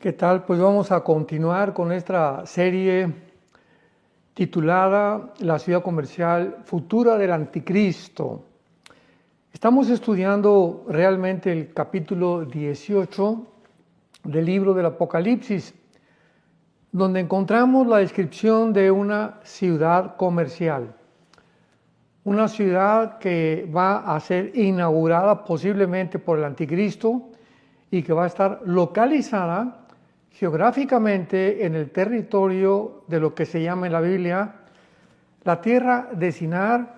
¿Qué tal? Pues vamos a continuar con esta serie titulada La ciudad comercial futura del anticristo. Estamos estudiando realmente el capítulo 18 del libro del Apocalipsis, donde encontramos la descripción de una ciudad comercial. Una ciudad que va a ser inaugurada posiblemente por el anticristo y que va a estar localizada geográficamente en el territorio de lo que se llama en la Biblia la tierra de Sinar,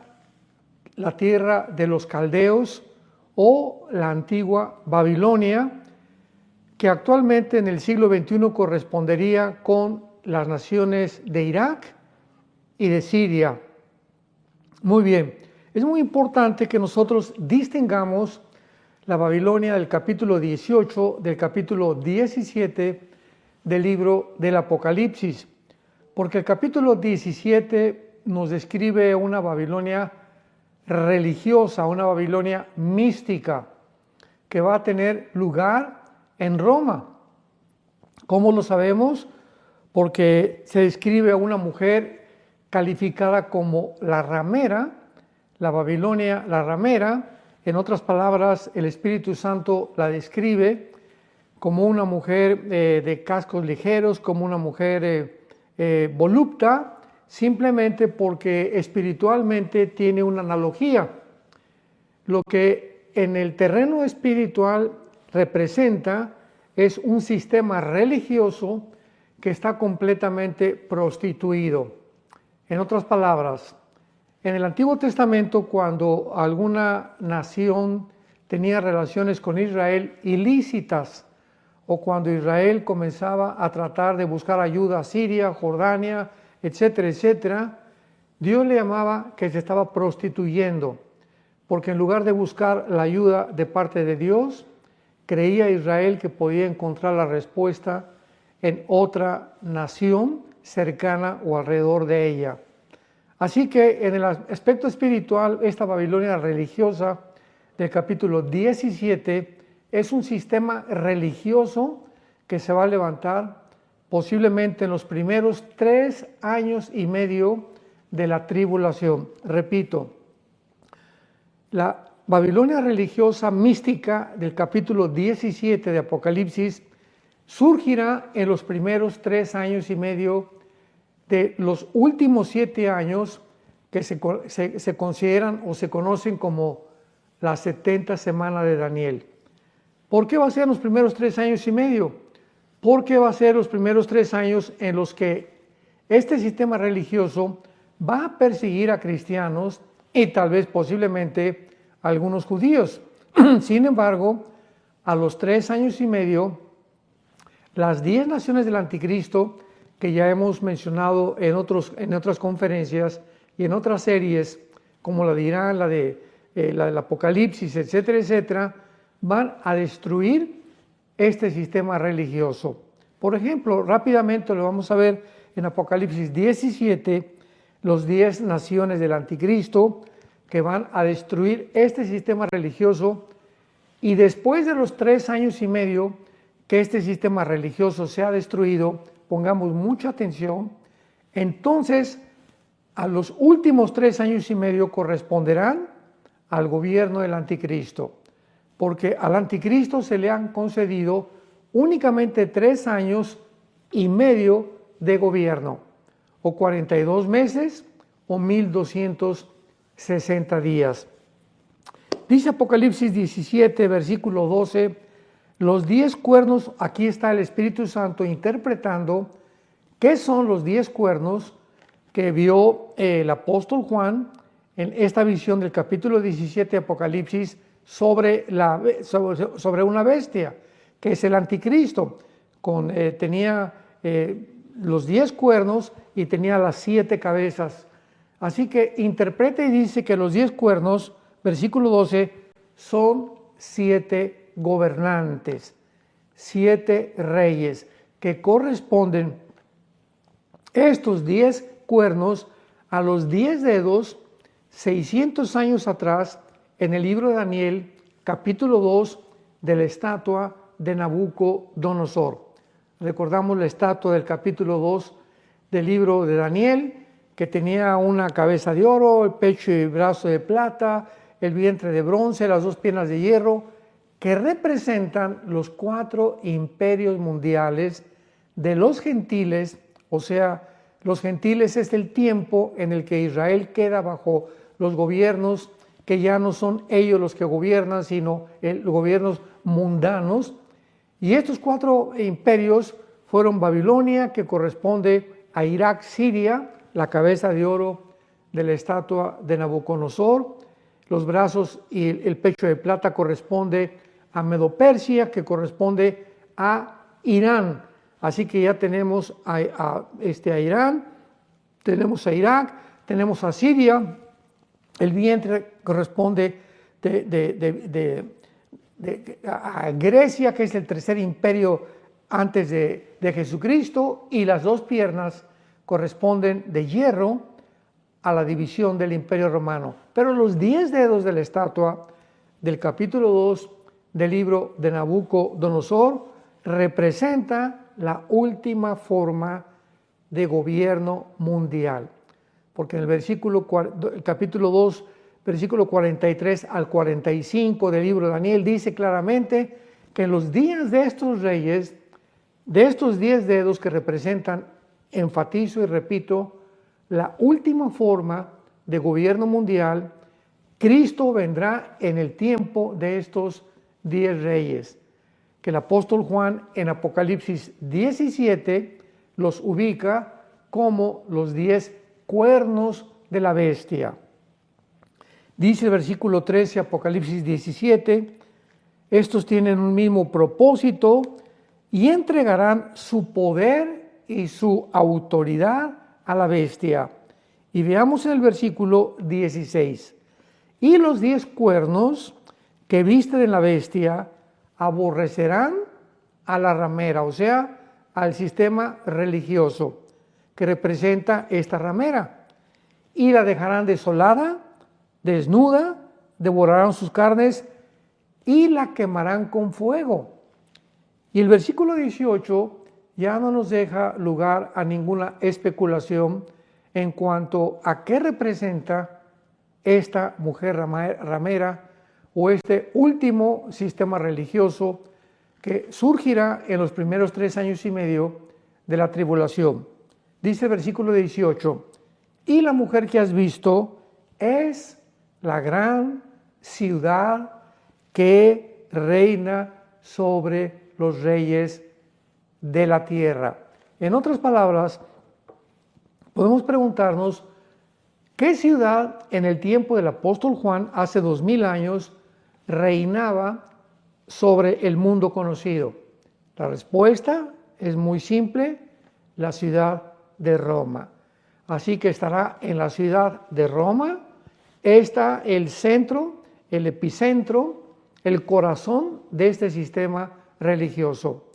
la tierra de los caldeos o la antigua Babilonia, que actualmente en el siglo XXI correspondería con las naciones de Irak y de Siria. Muy bien, es muy importante que nosotros distingamos la Babilonia del capítulo 18 del capítulo 17 del libro del Apocalipsis, porque el capítulo 17 nos describe una Babilonia religiosa, una Babilonia mística, que va a tener lugar en Roma. ¿Cómo lo sabemos? Porque se describe a una mujer calificada como la ramera, la Babilonia, la ramera. En otras palabras, el Espíritu Santo la describe como una mujer de cascos ligeros, como una mujer volupta, simplemente porque espiritualmente tiene una analogía. Lo que en el terreno espiritual representa es un sistema religioso que está completamente prostituido. En otras palabras, en el Antiguo Testamento, cuando alguna nación tenía relaciones con Israel ilícitas, o cuando Israel comenzaba a tratar de buscar ayuda a Siria, Jordania, etcétera, etcétera, Dios le llamaba que se estaba prostituyendo, porque en lugar de buscar la ayuda de parte de Dios, creía Israel que podía encontrar la respuesta en otra nación cercana o alrededor de ella. Así que en el aspecto espiritual, esta Babilonia religiosa del capítulo 17 es un sistema religioso que se va a levantar posiblemente en los primeros 3 años y medio de la tribulación. Repito, la Babilonia religiosa mística del capítulo 17 de Apocalipsis surgirá en los primeros 3 años y medio de los últimos 7 años que se consideran o se conocen como las 70 semanas de Daniel. ¿Por qué va a ser los primeros 3 años y medio? Porque va a ser los primeros 3 años en los que este sistema religioso va a perseguir a cristianos y tal vez posiblemente a algunos judíos. Sin embargo, a los 3 años y medio, las 10 naciones del anticristo, que ya hemos mencionado en otras conferencias y en otras series, como la de Irán, la del Apocalipsis, etcétera, etcétera, van a destruir este sistema religioso. Por ejemplo, rápidamente lo vamos a ver en Apocalipsis 17, los 10 naciones del anticristo que van a destruir este sistema religioso, y después de los 3 años y medio que este sistema religioso sea destruido, pongamos mucha atención, entonces a los últimos 3 años y medio corresponderán al gobierno del anticristo, porque al anticristo se le han concedido únicamente 3 años y medio de gobierno, o 42 meses o 1260 días. Dice Apocalipsis 17, versículo 12, los 10 cuernos, aquí está el Espíritu Santo interpretando qué son los 10 cuernos que vio el apóstol Juan en esta visión del capítulo 17 de Apocalipsis sobre una bestia, que es el anticristo. Tenía los 10 cuernos y tenía las 7 cabezas. Así que interpreta y dice que los 10 cuernos, versículo 12, son 7 gobernantes, 7 reyes, que corresponden estos 10 cuernos a los 10 dedos 600 años atrás en el libro de Daniel, capítulo 2, de la estatua de Nabucodonosor. Recordamos la estatua del capítulo 2 del libro de Daniel, que tenía una cabeza de oro, el pecho y brazo de plata, el vientre de bronce, las 2 piernas de hierro, que representan los 4 imperios mundiales de los gentiles. O sea, los gentiles es el tiempo en el que Israel queda bajo los gobiernos que ya no son ellos los que gobiernan, sino los gobiernos mundanos. Y estos 4 imperios fueron Babilonia, que corresponde a Irak, Siria, la cabeza de oro de la estatua de Nabucodonosor, los brazos y el pecho de plata corresponde a Medo-Persia, que corresponde a Irán. Así que ya tenemos a Irán, tenemos a Irak, tenemos a Siria, el vientre corresponde a Grecia, que es el 3er imperio antes de Jesucristo, y las 2 piernas corresponden de hierro a la división del imperio romano. Pero los 10 dedos de la estatua del capítulo 2 del libro de Nabucodonosor representa la última forma de gobierno mundial. Porque en el capítulo 2, versículo 43 al 45 del libro de Daniel, dice claramente que en los días de estos reyes, de estos 10 dedos que representan, enfatizo y repito, la última forma de gobierno mundial, Cristo vendrá en el tiempo de estos 10 reyes, que el apóstol Juan en Apocalipsis 17 los ubica como los 10 cuernos de la bestia. Dice el versículo 13, Apocalipsis 17, estos tienen un mismo propósito y entregarán su poder y su autoridad a la bestia. Y veamos en el versículo 16, y los 10 cuernos que visten en la bestia aborrecerán a la ramera, o sea, al sistema religioso que representa esta ramera, y la dejarán desolada, desnuda, devorarán sus carnes y la quemarán con fuego. Y el versículo 18 ya no nos deja lugar a ninguna especulación en cuanto a qué representa esta mujer ramera o este último sistema religioso que surgirá en los primeros 3 años y medio de la tribulación. Dice el versículo 18, y la mujer que has visto es la gran ciudad que reina sobre los reyes de la tierra. En otras palabras, podemos preguntarnos, ¿qué ciudad en el tiempo del apóstol Juan, hace 2000 años, reinaba sobre el mundo conocido? La respuesta es muy simple, la ciudad de Roma. Así que estará en la ciudad de Roma, está el centro, el epicentro, el corazón de este sistema religioso.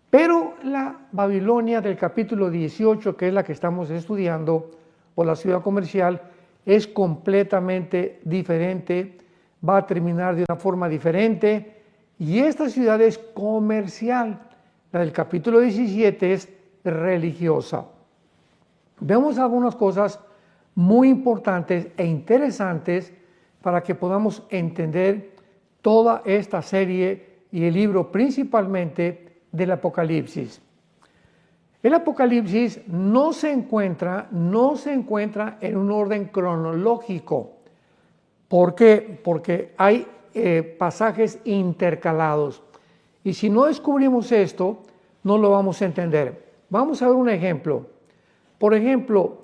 Pero la Babilonia del capítulo 18, que es la que estamos estudiando, o la ciudad comercial, es completamente diferente, va a terminar de una forma diferente, y esta ciudad es comercial. La del capítulo 17 es religiosa. Vemos algunas cosas muy importantes e interesantes para que podamos entender toda esta serie y el libro principalmente del Apocalipsis. El Apocalipsis no se encuentra en un orden cronológico. ¿Por qué? Porque hay pasajes intercalados. Y si no descubrimos esto, no lo vamos a entender. Vamos a ver un ejemplo. Por ejemplo,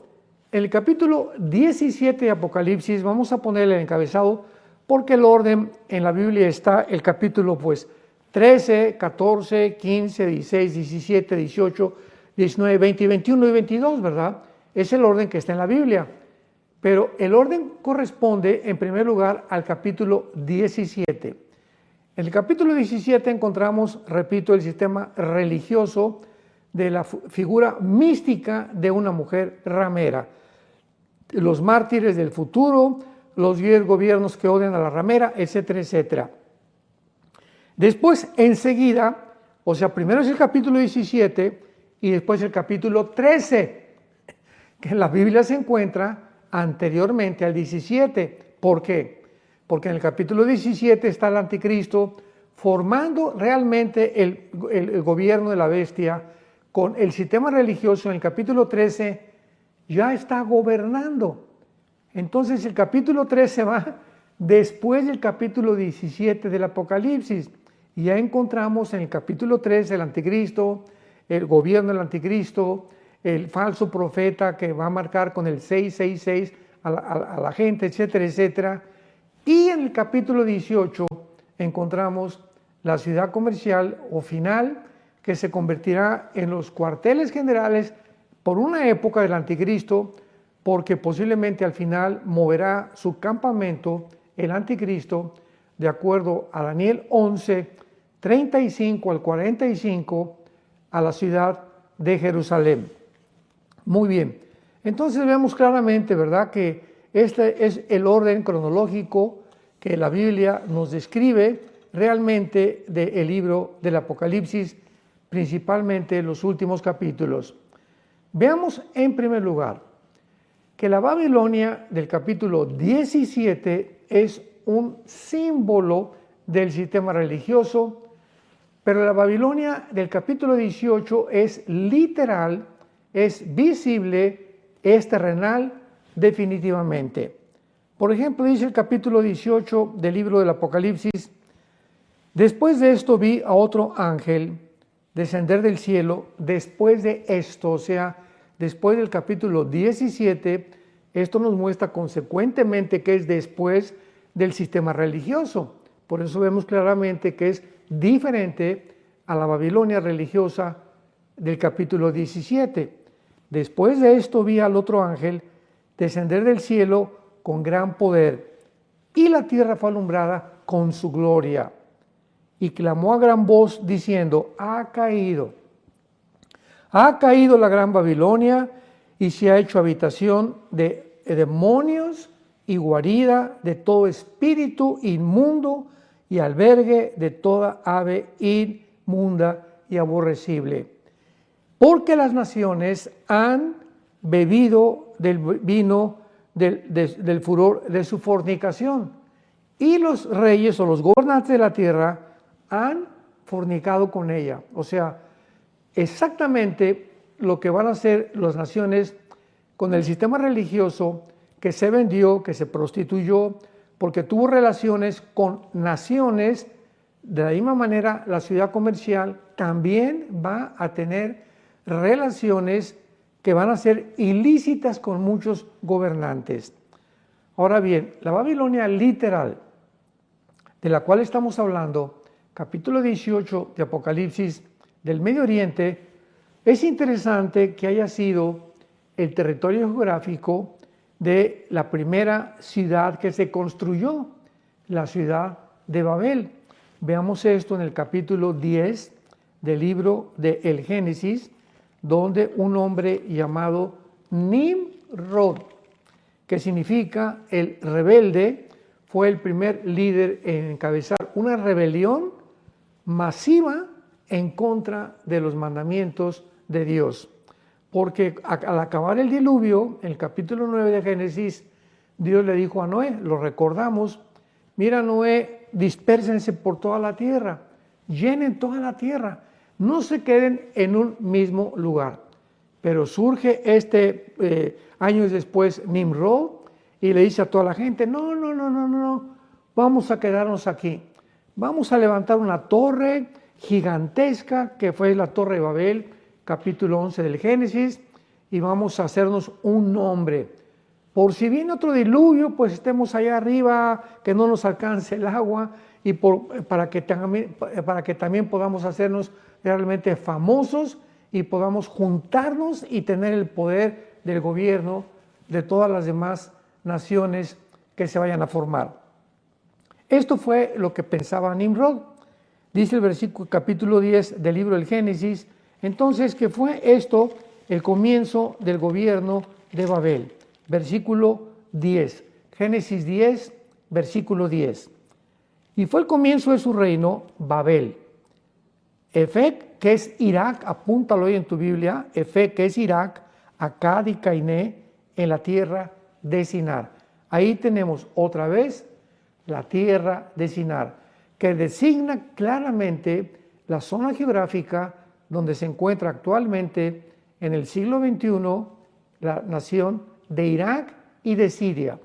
en el capítulo 17 de Apocalipsis, vamos a ponerle el encabezado, porque el orden en la Biblia está el capítulo 13, 14, 15, 16, 17, 18, 19, 20, 21 y 22, ¿verdad? Es el orden que está en la Biblia. Pero el orden corresponde, en primer lugar, al capítulo 17. En el capítulo 17 encontramos, repito, el sistema religioso de la figura mística de una mujer ramera. Los mártires del futuro, los 10 gobiernos que odian a la ramera, etcétera, etcétera. Después, enseguida, O sea, primero es el capítulo 17 y después el capítulo 13, que en la Biblia se encuentra anteriormente al 17. ¿Por qué? Porque en el capítulo 17 está el anticristo formando realmente el gobierno de la bestia, con el sistema religioso. En el capítulo 13 ya está gobernando. Entonces el capítulo 13 va después del capítulo 17 del Apocalipsis. Y ya encontramos en el capítulo 13 el anticristo, el gobierno del anticristo, el falso profeta que va a marcar con el 666 a la gente, etcétera, etcétera. Y en el capítulo 18 encontramos la ciudad comercial o final, que se convertirá en los cuarteles generales por una época del anticristo, porque posiblemente al final moverá su campamento el anticristo, de acuerdo a Daniel 11, 35 al 45, a la ciudad de Jerusalén. Muy bien, entonces vemos claramente, ¿verdad?, que este es el orden cronológico que la Biblia nos describe realmente del libro del Apocalipsis, principalmente los últimos capítulos. Veamos en primer lugar que la Babilonia del capítulo 17 es un símbolo del sistema religioso, pero la Babilonia del capítulo 18 es literal, es visible, es terrenal definitivamente. Por ejemplo, dice el capítulo 18 del libro del Apocalipsis: después de esto vi a otro ángel descender del cielo. Después de esto, o sea, después del capítulo 17, esto nos muestra consecuentemente que es después del sistema religioso. Por eso vemos claramente que es diferente a la Babilonia religiosa del capítulo 17. Después de esto vi al otro ángel descender del cielo con gran poder, y la tierra fue alumbrada con su gloria. Y clamó a gran voz diciendo: ha caído la gran Babilonia, y se ha hecho habitación de demonios y guarida de todo espíritu inmundo y albergue de toda ave inmunda y aborrecible. Porque las naciones han bebido del vino del furor de su fornicación, y los reyes o los gobernantes de la tierra han fornicado con ella. O sea, exactamente lo que van a hacer las naciones con el sistema religioso, que se vendió, que se prostituyó, porque tuvo relaciones con naciones. De la misma manera, la ciudad comercial también va a tener relaciones que van a ser ilícitas con muchos gobernantes. Ahora bien, la Babilonia literal, de la cual estamos hablando, capítulo 18 de Apocalipsis del Medio Oriente, es interesante que haya sido el territorio geográfico de la primera ciudad que se construyó, la ciudad de Babel. Veamos esto en el capítulo 10 del libro de El Génesis, donde un hombre llamado Nimrod, que significa el rebelde, fue el primer líder en encabezar una rebelión masiva en contra de los mandamientos de Dios. Porque al acabar el diluvio, en el capítulo 9 de Génesis, Dios le dijo a Noé, lo recordamos: mira, Noé, dispérsense por toda la tierra, llenen toda la tierra, no se queden en un mismo lugar. Pero surge años después Nimrod y le dice a toda la gente: no, vamos a quedarnos aquí, vamos a levantar una torre gigantesca, que fue la Torre de Babel, capítulo 11 del Génesis, y vamos a hacernos un nombre. Por si viene otro diluvio, pues estemos allá arriba, que no nos alcance el agua, y para que también podamos hacernos realmente famosos y podamos juntarnos y tener el poder del gobierno de todas las demás naciones que se vayan a formar. Esto fue lo que pensaba Nimrod. Dice el versículo capítulo 10 del libro del Génesis, entonces, que fue esto el comienzo del gobierno de Babel. Versículo 10, Génesis 10, versículo 10. Y fue el comienzo de su reino, Babel, Efec, que es Irak, apúntalo ahí en tu Biblia, Efec, que es Irak, Akkad y Cainé, en la tierra de Sinar. Ahí tenemos otra vez la tierra de Sinar, que designa claramente la zona geográfica donde se encuentra actualmente en el siglo XXI la nación de Irak y de Siria,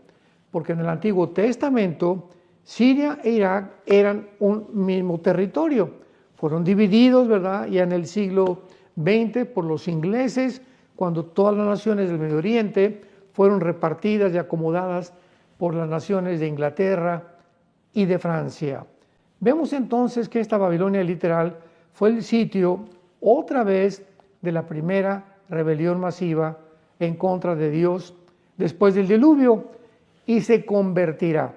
porque en el Antiguo Testamento Siria e Irak eran un mismo territorio, fueron divididos, ¿verdad? Ya en el siglo XX por los ingleses, cuando todas las naciones del Medio Oriente fueron repartidas y acomodadas por las naciones de Inglaterra y de Francia. Vemos entonces que esta Babilonia literal fue el sitio otra vez de la primera rebelión masiva en contra de Dios después del diluvio y se convertirá,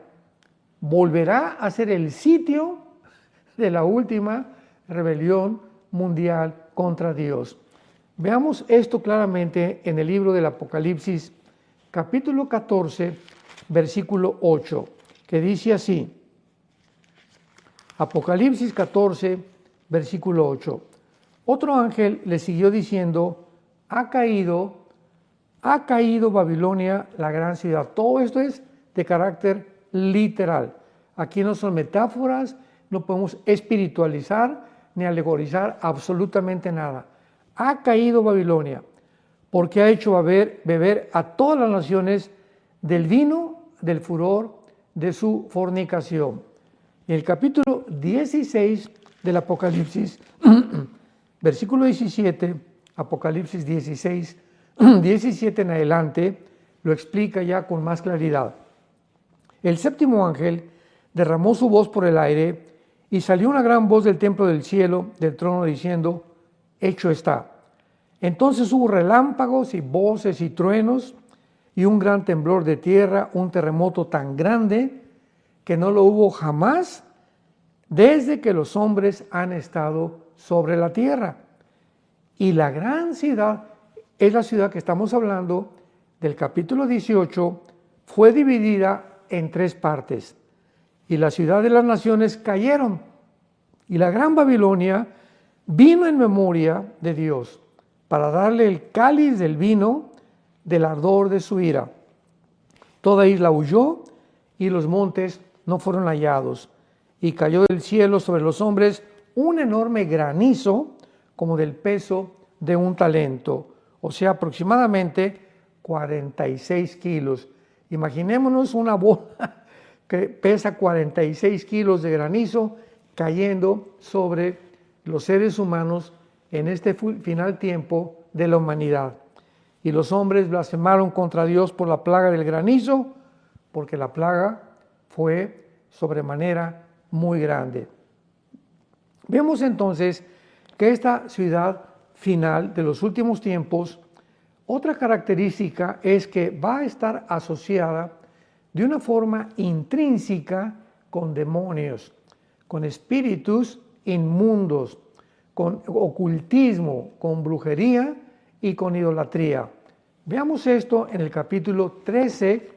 volverá a ser el sitio de la última rebelión mundial contra Dios. Veamos esto claramente en el libro del Apocalipsis, capítulo 14, versículo 8, que dice así, Apocalipsis 14, versículo 8. Otro ángel le siguió diciendo, ha caído Babilonia, la gran ciudad. Todo esto es de carácter literal. Aquí no son metáforas, no podemos espiritualizar ni alegorizar absolutamente nada. Ha caído Babilonia, porque ha hecho beber a todas las naciones del vino del furor de su fornicación. En el capítulo 16 del Apocalipsis, versículo 17, Apocalipsis 16, 17 en adelante, lo explica ya con más claridad. El séptimo ángel derramó su voz por el aire y salió una gran voz del templo del cielo, del trono, diciendo, hecho está. Entonces hubo relámpagos y voces y truenos y un gran temblor de tierra, un terremoto tan grande que no lo hubo jamás desde que los hombres han estado sobre la tierra. Y la gran ciudad, es la ciudad que estamos hablando del capítulo 18, fue dividida en 3 partes. Y la ciudad de las naciones cayeron. Y la gran Babilonia vino en memoria de Dios para darle el cáliz del vino del ardor de su ira. Toda isla huyó y los montes no fueron hallados. Y cayó del cielo sobre los hombres un enorme granizo como del peso de un talento, o sea, aproximadamente 46 kilos. Imaginémonos una bola que pesa 46 kilos de granizo cayendo sobre los seres humanos en este final tiempo de la humanidad. Y los hombres blasfemaron contra Dios por la plaga del granizo, porque la plaga fue sobremanera muy grande. Vemos entonces que esta ciudad final de los últimos tiempos, otra característica es que va a estar asociada de una forma intrínseca con demonios, con espíritus inmundos, con ocultismo, con brujería y con idolatría. Veamos esto en el capítulo 13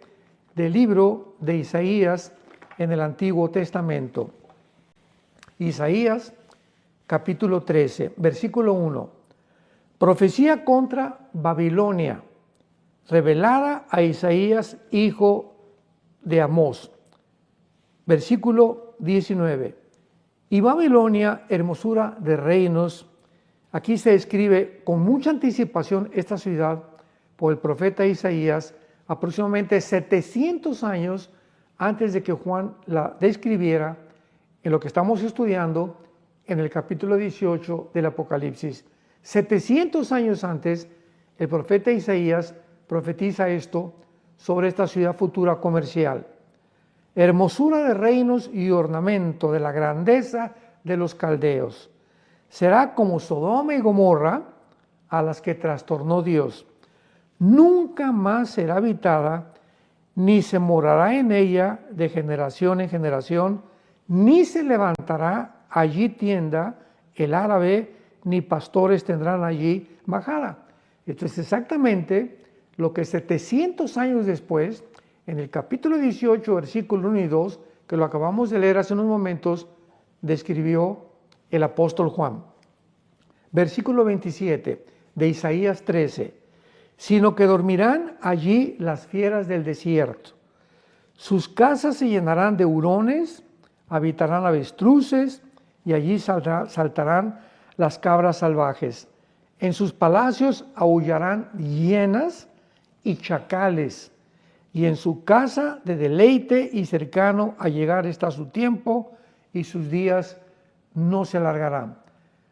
del libro de Isaías en el Antiguo Testamento. Isaías, capítulo 13, versículo 1. Profecía contra Babilonia, revelada a Isaías, hijo de Amós. Versículo 19. Y Babilonia, hermosura de reinos. Aquí se describe con mucha anticipación esta ciudad por el profeta Isaías, aproximadamente 700 años antes de que Juan la describiera en lo que estamos estudiando en el capítulo 18 del Apocalipsis. 700 años antes, el profeta Isaías profetiza esto sobre esta ciudad futura comercial. Hermosura de reinos y ornamento de la grandeza de los caldeos. Será como Sodoma y Gomorra, a las que trastornó Dios. Nunca más será habitada, ni se morará en ella de generación en generación, ni se levantará allí tienda el árabe, ni pastores tendrán allí majada. Esto es exactamente lo que 700 años después, en el capítulo 18, versículo 1 y 2, que lo acabamos de leer hace unos momentos, describió el apóstol Juan. Versículo 27 de Isaías 13. Sino que dormirán allí las fieras del desierto. Sus casas se llenarán de hurones, habitarán avestruces, y allí saltarán las cabras salvajes. En sus palacios aullarán hienas y chacales, y en su casa de deleite y cercano a llegar está su tiempo, y sus días no se alargarán.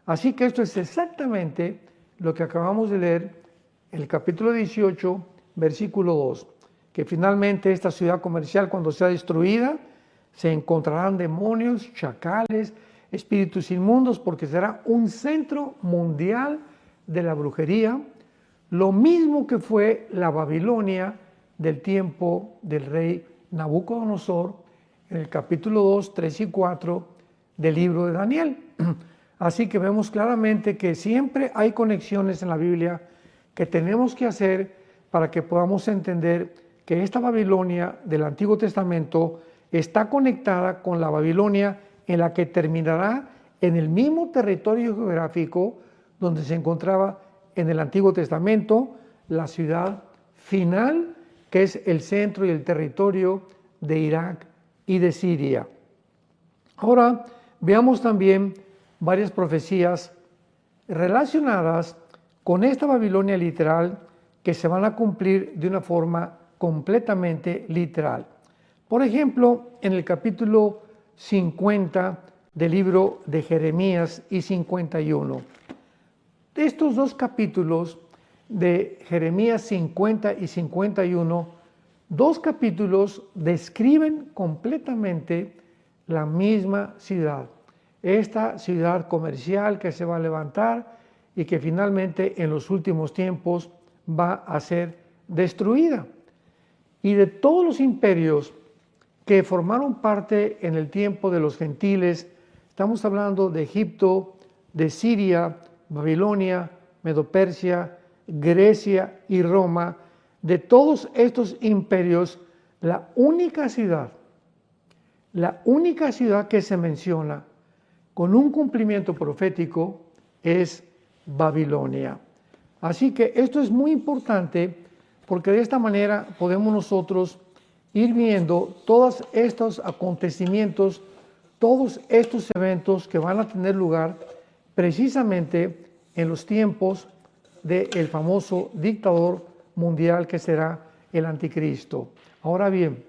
Así que esto es exactamente lo que acabamos de leer, el capítulo 18, versículo 2, que finalmente esta ciudad comercial, cuando sea destruida, se encontrarán demonios, chacales, espíritus inmundos, porque será un centro mundial de la brujería, lo mismo que fue la Babilonia del tiempo del rey Nabucodonosor, en el capítulo 2, 3 y 4 del libro de Daniel. Así que vemos claramente que siempre hay conexiones en la Biblia que tenemos que hacer para que podamos entender que esta Babilonia del Antiguo Testamento está conectada con la Babilonia en la que terminará en el mismo territorio geográfico donde se encontraba en el Antiguo Testamento la ciudad final, que es el centro y el territorio de Irak y de Siria. Ahora veamos también varias profecías relacionadas con esta Babilonia literal que se van a cumplir de una forma completamente literal. Por ejemplo, en el capítulo 50 del libro de Jeremías y 51. De estos dos capítulos de Jeremías 50 y 51, dos capítulos describen completamente la misma ciudad. Esta ciudad comercial que se va a levantar y que finalmente en los últimos tiempos va a ser destruida. Y de todos los imperios que formaron parte en el tiempo de los gentiles, estamos hablando de Egipto, de Siria, Babilonia, Medo-Persia, Grecia y Roma. De todos estos imperios, la única ciudad que se menciona con un cumplimiento profético es Babilonia. Así que esto es muy importante porque de esta manera podemos nosotros ir viendo todos estos acontecimientos, todos estos eventos que van a tener lugar precisamente en los tiempos del famoso dictador mundial que será el anticristo. Ahora bien,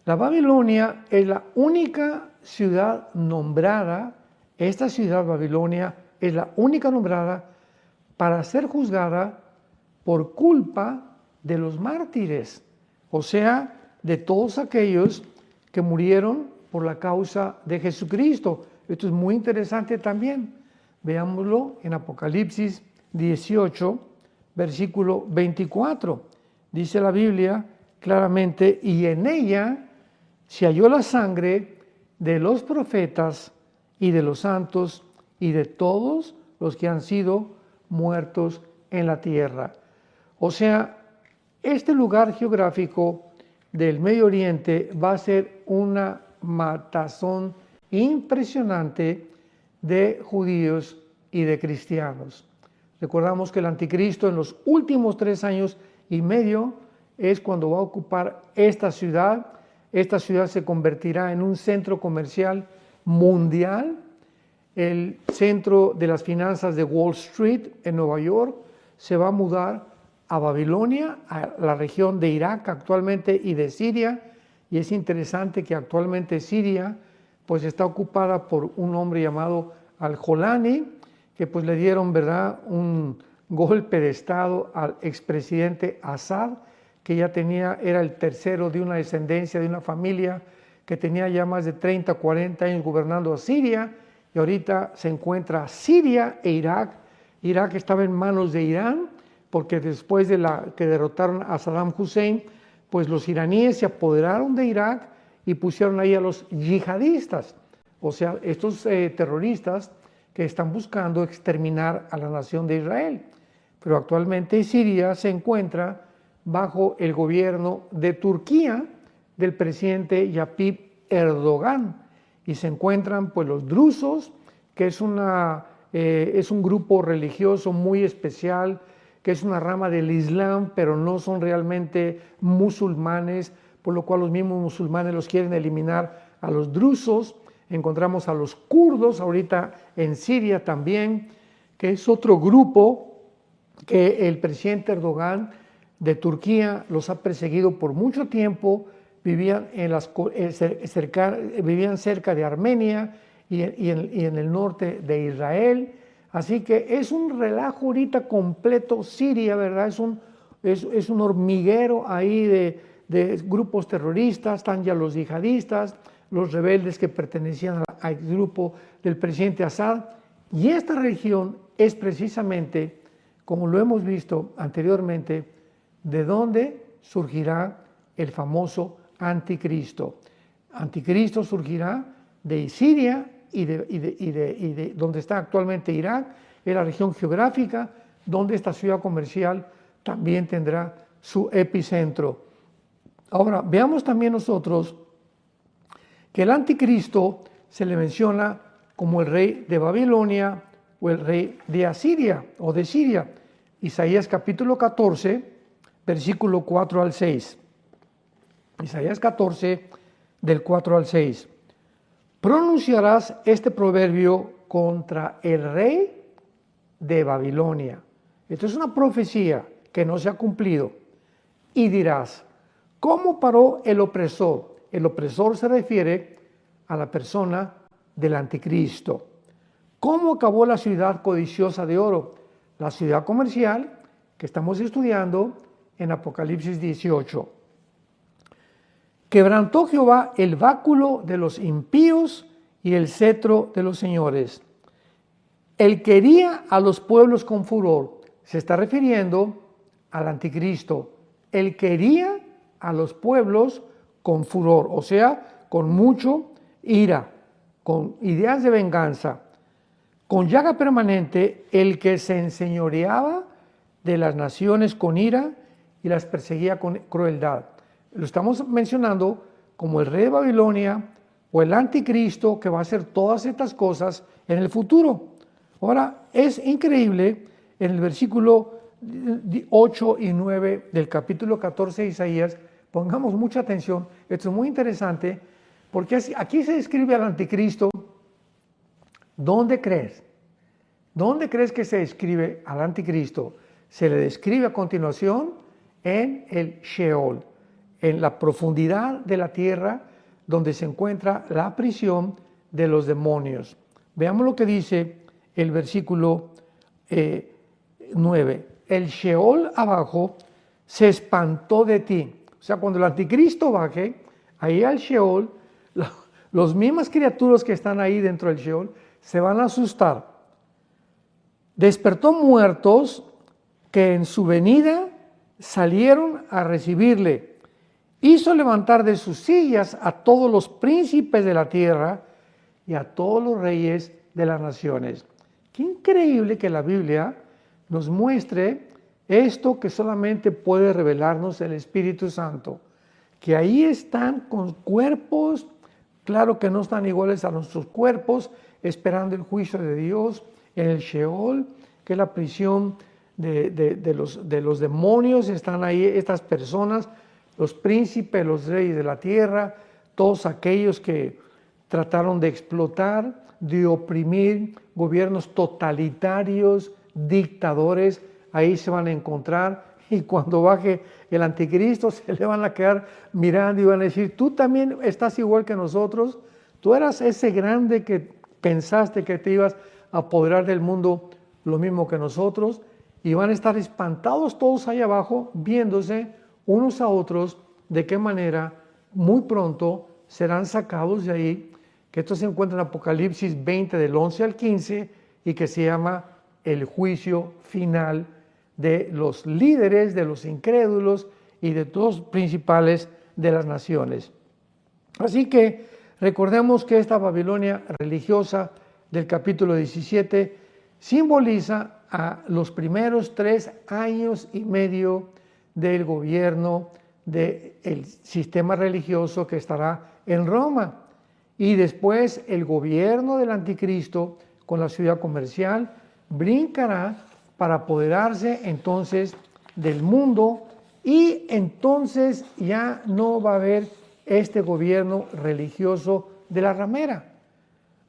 la Babilonia es la única ciudad nombrada, esta ciudad Babilonia es la única nombrada para ser juzgada por culpa de los mártires, o sea, de todos aquellos que murieron por la causa de Jesucristo. Esto es muy interesante también. Veámoslo en Apocalipsis 18, versículo 24. Dice la Biblia claramente, y en ella se halló la sangre de los profetas y de los santos y de todos los que han sido muertos en la tierra. O sea, este lugar geográfico del Medio Oriente va a ser una matazón impresionante de judíos y de cristianos. Recordamos que el anticristo en los últimos 3 años y medio es cuando va a ocupar esta ciudad. Esta ciudad se convertirá en un centro comercial mundial, el centro de las finanzas de Wall Street en Nueva York. Se va a mudar a Babilonia, a la región de Irak actualmente y de Siria, y es interesante que actualmente Siria pues está ocupada por un hombre llamado Al-Jolani, que pues le dieron, ¿verdad?, un golpe de estado al expresidente Assad, que ya era el tercero de una descendencia, de una familia que tenía ya más de 30, 40 años gobernando a Siria, y ahorita se encuentra Siria e Irak. Irak estaba en manos de Irán, porque después de que derrotaron a Saddam Hussein, pues los iraníes se apoderaron de Irak y pusieron ahí a los yihadistas, o sea, estos terroristas que están buscando exterminar a la nación de Israel. Pero actualmente Siria se encuentra bajo el gobierno de Turquía, del presidente Tayyip Erdogan, y se encuentran pues los drusos, que es una es un grupo religioso muy especial, que es una rama del Islam, pero no son realmente musulmanes, por lo cual los mismos musulmanes los quieren eliminar a los drusos. Encontramos a los kurdos ahorita en Siria también, que es otro grupo que el presidente Erdogan de Turquía los ha perseguido por mucho tiempo. Vivían cerca de Armenia y en el norte de Israel. Así que es un relajo ahorita completo Siria, ¿verdad? Es un hormiguero ahí de grupos terroristas. Están ya los yihadistas, los rebeldes que pertenecían al grupo del presidente Assad. Y esta región es precisamente, como lo hemos visto anteriormente, de donde surgirá el famoso anticristo. Anticristo surgirá de Siria y de donde está actualmente Irak, en la región geográfica donde esta ciudad comercial también tendrá su epicentro. Ahora, veamos también nosotros que el anticristo se le menciona como el rey de Babilonia o el rey de Asiria o de Siria. Isaías capítulo 14, versículo 4 al 6. Isaías 14, del 4 al 6. Pronunciarás este proverbio contra el rey de Babilonia. Esto es una profecía que no se ha cumplido. Y dirás, ¿cómo paró el opresor? El opresor se refiere a la persona del anticristo. ¿Cómo acabó la ciudad codiciosa de oro? La ciudad comercial que estamos estudiando en Apocalipsis 18. Quebrantó Jehová el báculo de los impíos y el cetro de los señores. Él quería a los pueblos con furor. Se está refiriendo al anticristo. Él quería a los pueblos con furor, o sea, con mucho ira, con ideas de venganza, con llaga permanente, el que se enseñoreaba de las naciones con ira y las perseguía con crueldad. Lo estamos mencionando como el rey de Babilonia o el anticristo que va a hacer todas estas cosas en el futuro. Ahora, es increíble en el versículo 8 y 9 del capítulo 14 de Isaías, pongamos mucha atención, esto es muy interesante, porque aquí se describe al anticristo. ¿Dónde crees? ¿Dónde crees que se describe al anticristo? Se le describe a continuación en el Sheol, en la profundidad de la tierra donde se encuentra la prisión de los demonios. Veamos lo que dice el versículo 9. El Sheol abajo se espantó de ti. O sea, cuando el anticristo baje, ahí al Sheol, las mismas criaturas que están ahí dentro del Sheol se van a asustar. Despertó muertos que en su venida salieron a recibirle. Hizo levantar de sus sillas a todos los príncipes de la tierra y a todos los reyes de las naciones. Qué increíble que la Biblia nos muestre esto que solamente puede revelarnos el Espíritu Santo. Que ahí están con cuerpos, claro que no están iguales a nuestros cuerpos, esperando el juicio de Dios en el Sheol, que es la prisión de los demonios. Están ahí estas personas, los príncipes, los reyes de la tierra, todos aquellos que trataron de explotar, de oprimir, gobiernos totalitarios, dictadores, ahí se van a encontrar. Y cuando baje el anticristo se le van a quedar mirando y van a decir, tú también estás igual que nosotros, tú eras ese grande que pensaste que te ibas a apoderar del mundo lo mismo que nosotros, y van a estar espantados todos ahí abajo viéndose unos a otros de qué manera muy pronto serán sacados de ahí, que esto se encuentra en Apocalipsis 20 del 11 al 15 y que se llama el juicio final de los líderes, de los incrédulos y de todos los principales de las naciones. Así que recordemos que esta Babilonia religiosa del capítulo 17 simboliza a los primeros 3 años y medio del gobierno del sistema religioso que estará en Roma. Y después el gobierno del anticristo con la ciudad comercial, brincará para apoderarse entonces del mundo, y entonces ya no va a haber este gobierno religioso de la ramera.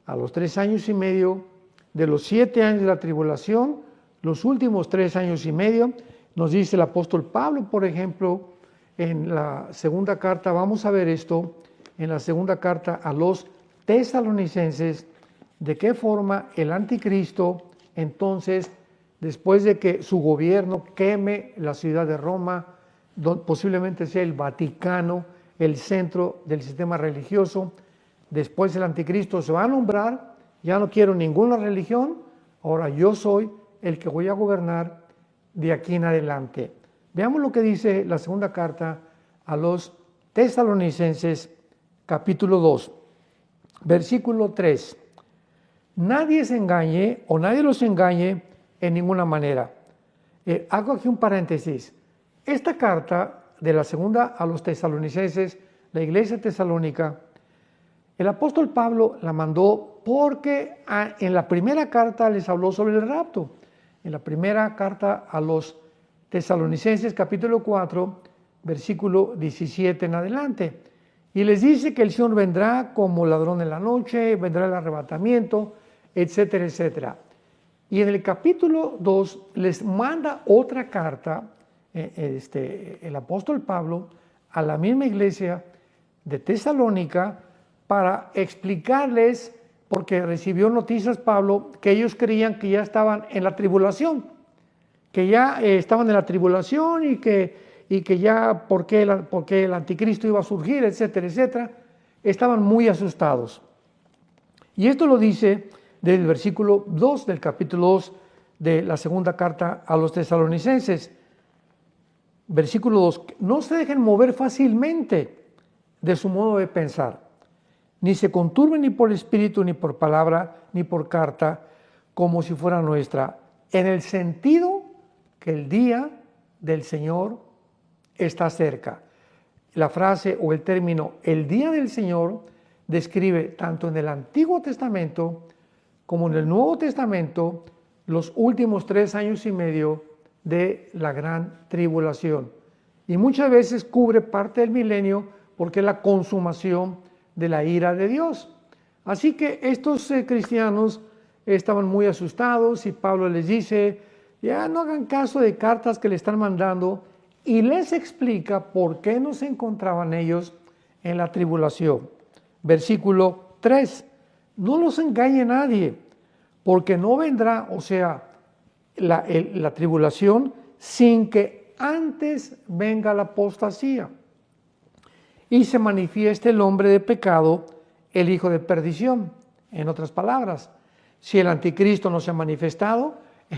A los 3 años y medio de los 7 años de la tribulación, los últimos 3 años y medio, nos dice el apóstol Pablo, por ejemplo, en la segunda carta, vamos a ver esto, en la segunda carta a los tesalonicenses, de qué forma el anticristo, entonces, después de que su gobierno queme la ciudad de Roma, posiblemente sea el Vaticano, el centro del sistema religioso, después el anticristo se va a nombrar, ya no quiero ninguna religión, ahora yo soy el que voy a gobernar de aquí en adelante. Veamos lo que dice la segunda carta a los tesalonicenses, capítulo 2, versículo 3. Nadie se engañe o nadie los engañe en ninguna manera. Hago aquí un paréntesis. Esta carta de la segunda a los tesalonicenses, la iglesia tesalónica, el apóstol Pablo la mandó porque en la primera carta les habló sobre el rapto. En la primera carta a los tesalonicenses, capítulo 4, versículo 17 en adelante. Y les dice que el Señor vendrá como ladrón en la noche, vendrá el arrebatamiento, etcétera, etcétera. Y en el capítulo 2 les manda otra carta, el apóstol Pablo, a la misma iglesia de Tesalónica, para explicarles, porque recibió noticias Pablo, que ellos creían que ya estaban en la tribulación, que ya estaban en la tribulación y que ya porque el anticristo iba a surgir, etcétera, etcétera, estaban muy asustados. Y esto lo dice del versículo 2 del capítulo 2 de la segunda carta a los tesalonicenses. Versículo 2, no se dejen mover fácilmente de su modo de pensar, ni se conturben ni por espíritu, ni por palabra, ni por carta, como si fuera nuestra, en el sentido que el día del Señor está cerca. La frase o el término el día del Señor describe tanto en el Antiguo Testamento como en el Nuevo Testamento los últimos 3 años y medio de la gran tribulación. Y muchas veces cubre parte del milenio porque es la consumación de la ira de Dios. Así que estos cristianos estaban muy asustados y Pablo les dice, ya no hagan caso de cartas que le están mandando, y les explica por qué no se encontraban ellos en la tribulación. Versículo 3, no los engañe nadie, porque no vendrá, o sea, la tribulación sin que antes venga la apostasía y se manifieste el hombre de pecado, el hijo de perdición. En otras palabras, si el anticristo no se ha manifestado,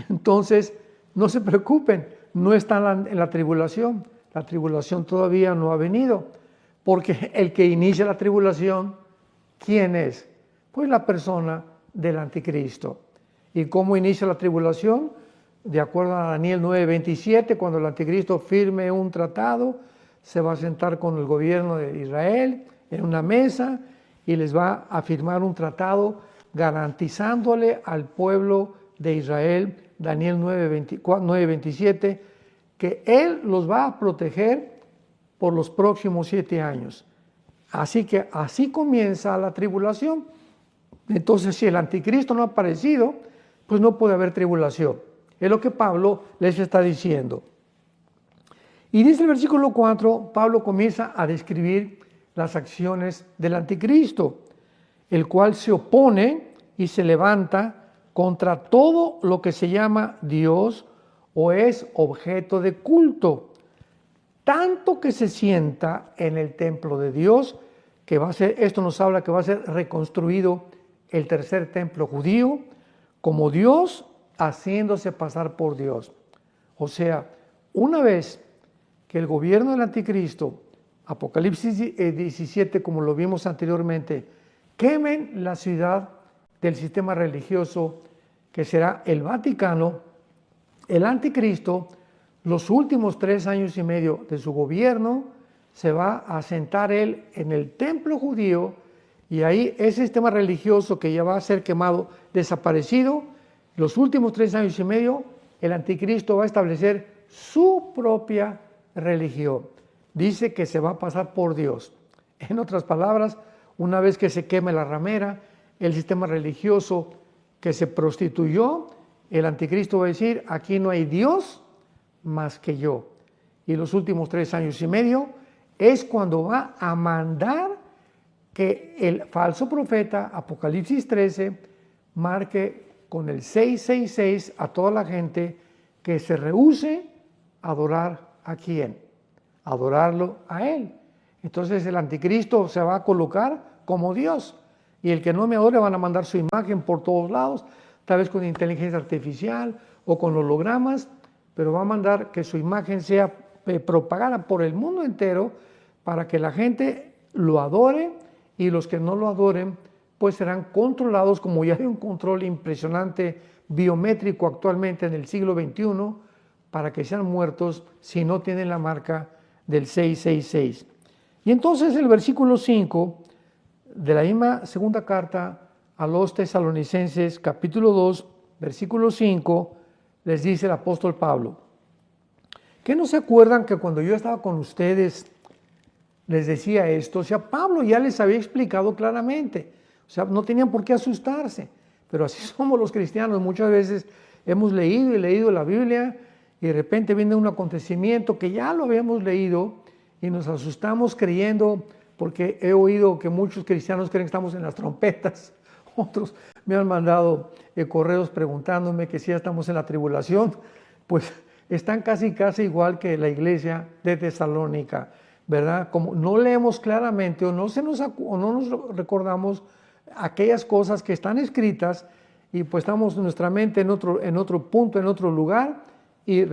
entonces no se preocupen, no están en la tribulación todavía no ha venido, porque el que inicia la tribulación, ¿quién es? Pues la persona del anticristo. ¿Y cómo inicia la tribulación? De acuerdo a Daniel 9:27, cuando el anticristo firme un tratado, se va a sentar con el gobierno de Israel en una mesa y les va a firmar un tratado garantizándole al pueblo de Israel, Daniel 9:27, que él los va a proteger por los próximos 7 años. Así que así comienza la tribulación. Entonces, si el anticristo no ha aparecido, pues no puede haber tribulación. Es lo que Pablo les está diciendo. Y dice el versículo 4, Pablo comienza a describir las acciones del anticristo, el cual se opone y se levanta contra todo lo que se llama Dios o es objeto de culto, tanto que se sienta en el templo de Dios, que va a ser, esto nos habla que va a ser reconstruido el tercer templo judío, como Dios haciéndose pasar por Dios. O sea, una vez que el gobierno del anticristo, Apocalipsis 17, como lo vimos anteriormente, quemen la ciudad del sistema religioso que será el Vaticano, el anticristo, los últimos 3 años y medio de su gobierno, se va a sentar él en el templo judío Y ahí ese sistema religioso que ya va a ser quemado, desaparecido, los últimos 3 años y medio, el anticristo va a establecer su propia religión. Dice que se va a pasar por Dios. En otras palabras, una vez que se queme la ramera, el sistema religioso que se prostituyó, el anticristo va a decir, aquí no hay Dios más que yo. Y los últimos 3 años y medio es cuando va a mandar que el falso profeta, Apocalipsis 13, marque con el 666 a toda la gente que se rehúse a adorar a quién, adorarlo a él. Entonces el anticristo se va a colocar como Dios, y el que no me adore van a mandar su imagen por todos lados, tal vez con inteligencia artificial o con hologramas, pero va a mandar que su imagen sea propagada por el mundo entero para que la gente lo adore, y los que no lo adoren pues serán controlados, como ya hay un control impresionante biométrico actualmente en el siglo XXI, para que sean muertos si no tienen la marca del 666. Y entonces el versículo 5 de la misma segunda carta a los tesalonicenses, capítulo 2, versículo 5, les dice el apóstol Pablo: ¿qué no se acuerdan que cuando yo estaba con ustedes les decía esto? O sea, Pablo ya les había explicado claramente, o sea, no tenían por qué asustarse, pero así somos los cristianos. Muchas veces hemos leído y leído la Biblia y de repente viene un acontecimiento que ya lo habíamos leído y nos asustamos creyendo, porque he oído que muchos cristianos creen que estamos en las trompetas. Otros me han mandado correos preguntándome que si ya estamos en la tribulación. Pues están casi igual que la iglesia de Tesalónica, ¿verdad? Como no leemos claramente o no nos recordamos aquellas cosas que están escritas, y pues estamos nuestra mente en otro punto, en otro lugar, y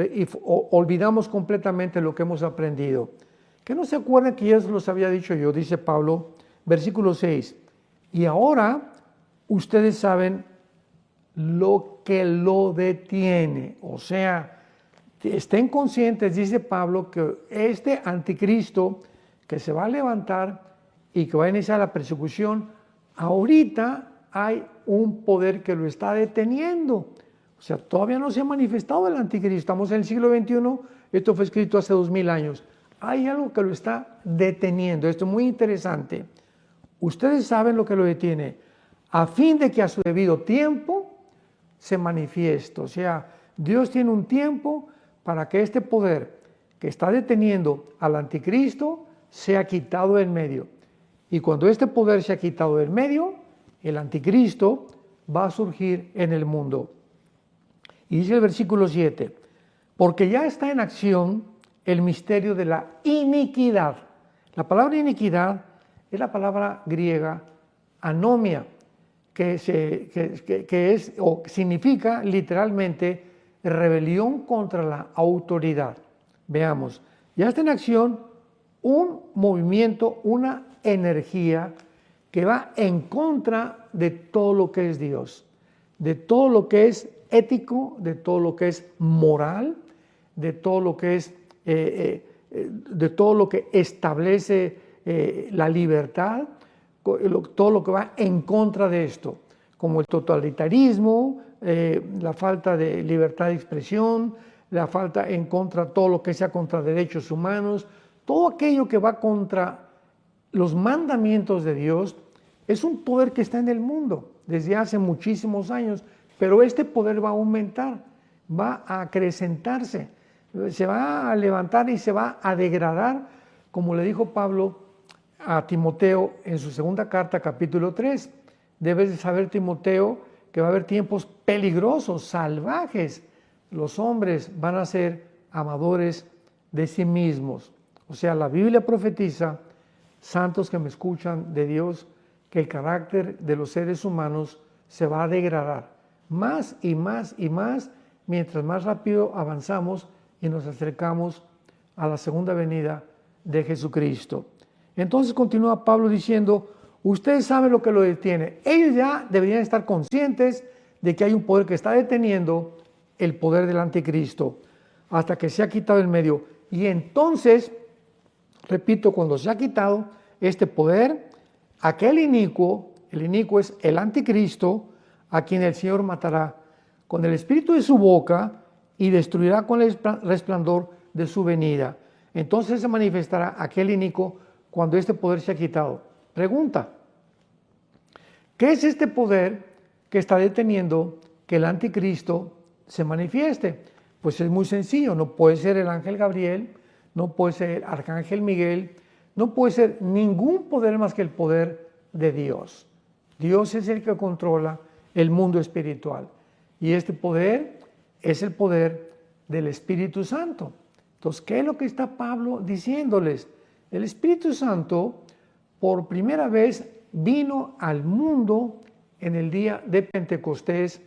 olvidamos completamente lo que hemos aprendido. Que no se acuerdan que ya se los había dicho yo, dice Pablo, versículo 6, y ahora ustedes saben lo que lo detiene. O sea, estén conscientes, dice Pablo, que este anticristo que se va a levantar y que va a iniciar la persecución, ahorita hay un poder que lo está deteniendo. O sea, todavía no se ha manifestado el anticristo, estamos en el siglo XXI, esto fue escrito hace 2000 años. Hay algo que lo está deteniendo, esto es muy interesante. Ustedes saben lo que lo detiene, a fin de que a su debido tiempo se manifieste. O sea, Dios tiene un tiempo para que este poder que está deteniendo al anticristo sea quitado del medio. Y cuando este poder sea quitado del medio, el anticristo va a surgir en el mundo. Y dice el versículo 7, porque ya está en acción el misterio de la iniquidad. La palabra iniquidad es la palabra griega anomia, que es o significa literalmente rebelión contra la autoridad. Veamos, ya está en acción un movimiento, una energía que va en contra de todo lo que es Dios, de todo lo que es ético, de todo lo que es moral, de todo lo que es de todo lo que establece la libertad, todo lo que va en contra de esto, como el totalitarismo, la falta de libertad de expresión, la falta en contra de todo lo que sea contra derechos humanos, todo aquello que va contra los mandamientos de Dios. Es un poder que está en el mundo desde hace muchísimos años, pero este poder va a aumentar, va a acrecentarse, se va a levantar y se va a degradar, como le dijo Pablo a Timoteo en su segunda carta, capítulo 3. Debes de saber, Timoteo, que va a haber tiempos peligrosos, salvajes. Los hombres van a ser amadores de sí mismos. O sea, la Biblia profetiza, santos que me escuchan de Dios, que el carácter de los seres humanos se va a degradar más y más y más mientras más rápido avanzamos y nos acercamos a la segunda venida de Jesucristo. Entonces continúa Pablo diciendo, ustedes saben lo que lo detiene. Ellos ya deberían estar conscientes de que hay un poder que está deteniendo el poder del anticristo hasta que se ha quitado el medio. Y entonces, repito, cuando se ha quitado este poder, aquel inicuo, el inicuo es el anticristo, a quien el Señor matará con el espíritu de su boca y destruirá con el resplandor de su venida. Entonces se manifestará aquel inicuo cuando este poder se ha quitado. Pregunta: ¿qué es este poder que está deteniendo que el anticristo se manifieste? Pues es muy sencillo, no puede ser el ángel Gabriel, no puede ser el arcángel Miguel, no puede ser ningún poder más que el poder de Dios. Dios es el que controla el mundo espiritual y este poder es el poder del Espíritu Santo. Entonces, ¿qué es lo que está Pablo diciéndoles? El Espíritu Santo por primera vez vino al mundo en el día de Pentecostés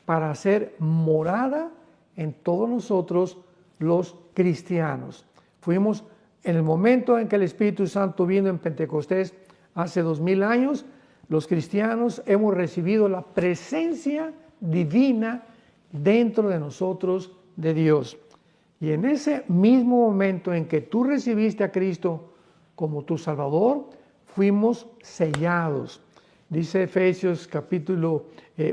para hacer morada en todos nosotros los cristianos. Fuimos en el momento en que el Espíritu Santo vino en Pentecostés hace 2000 años, los cristianos hemos recibido la presencia divina dentro de nosotros de Dios. Y en ese mismo momento en que tú recibiste a Cristo como tu Salvador, fuimos sellados. Dice Efesios capítulo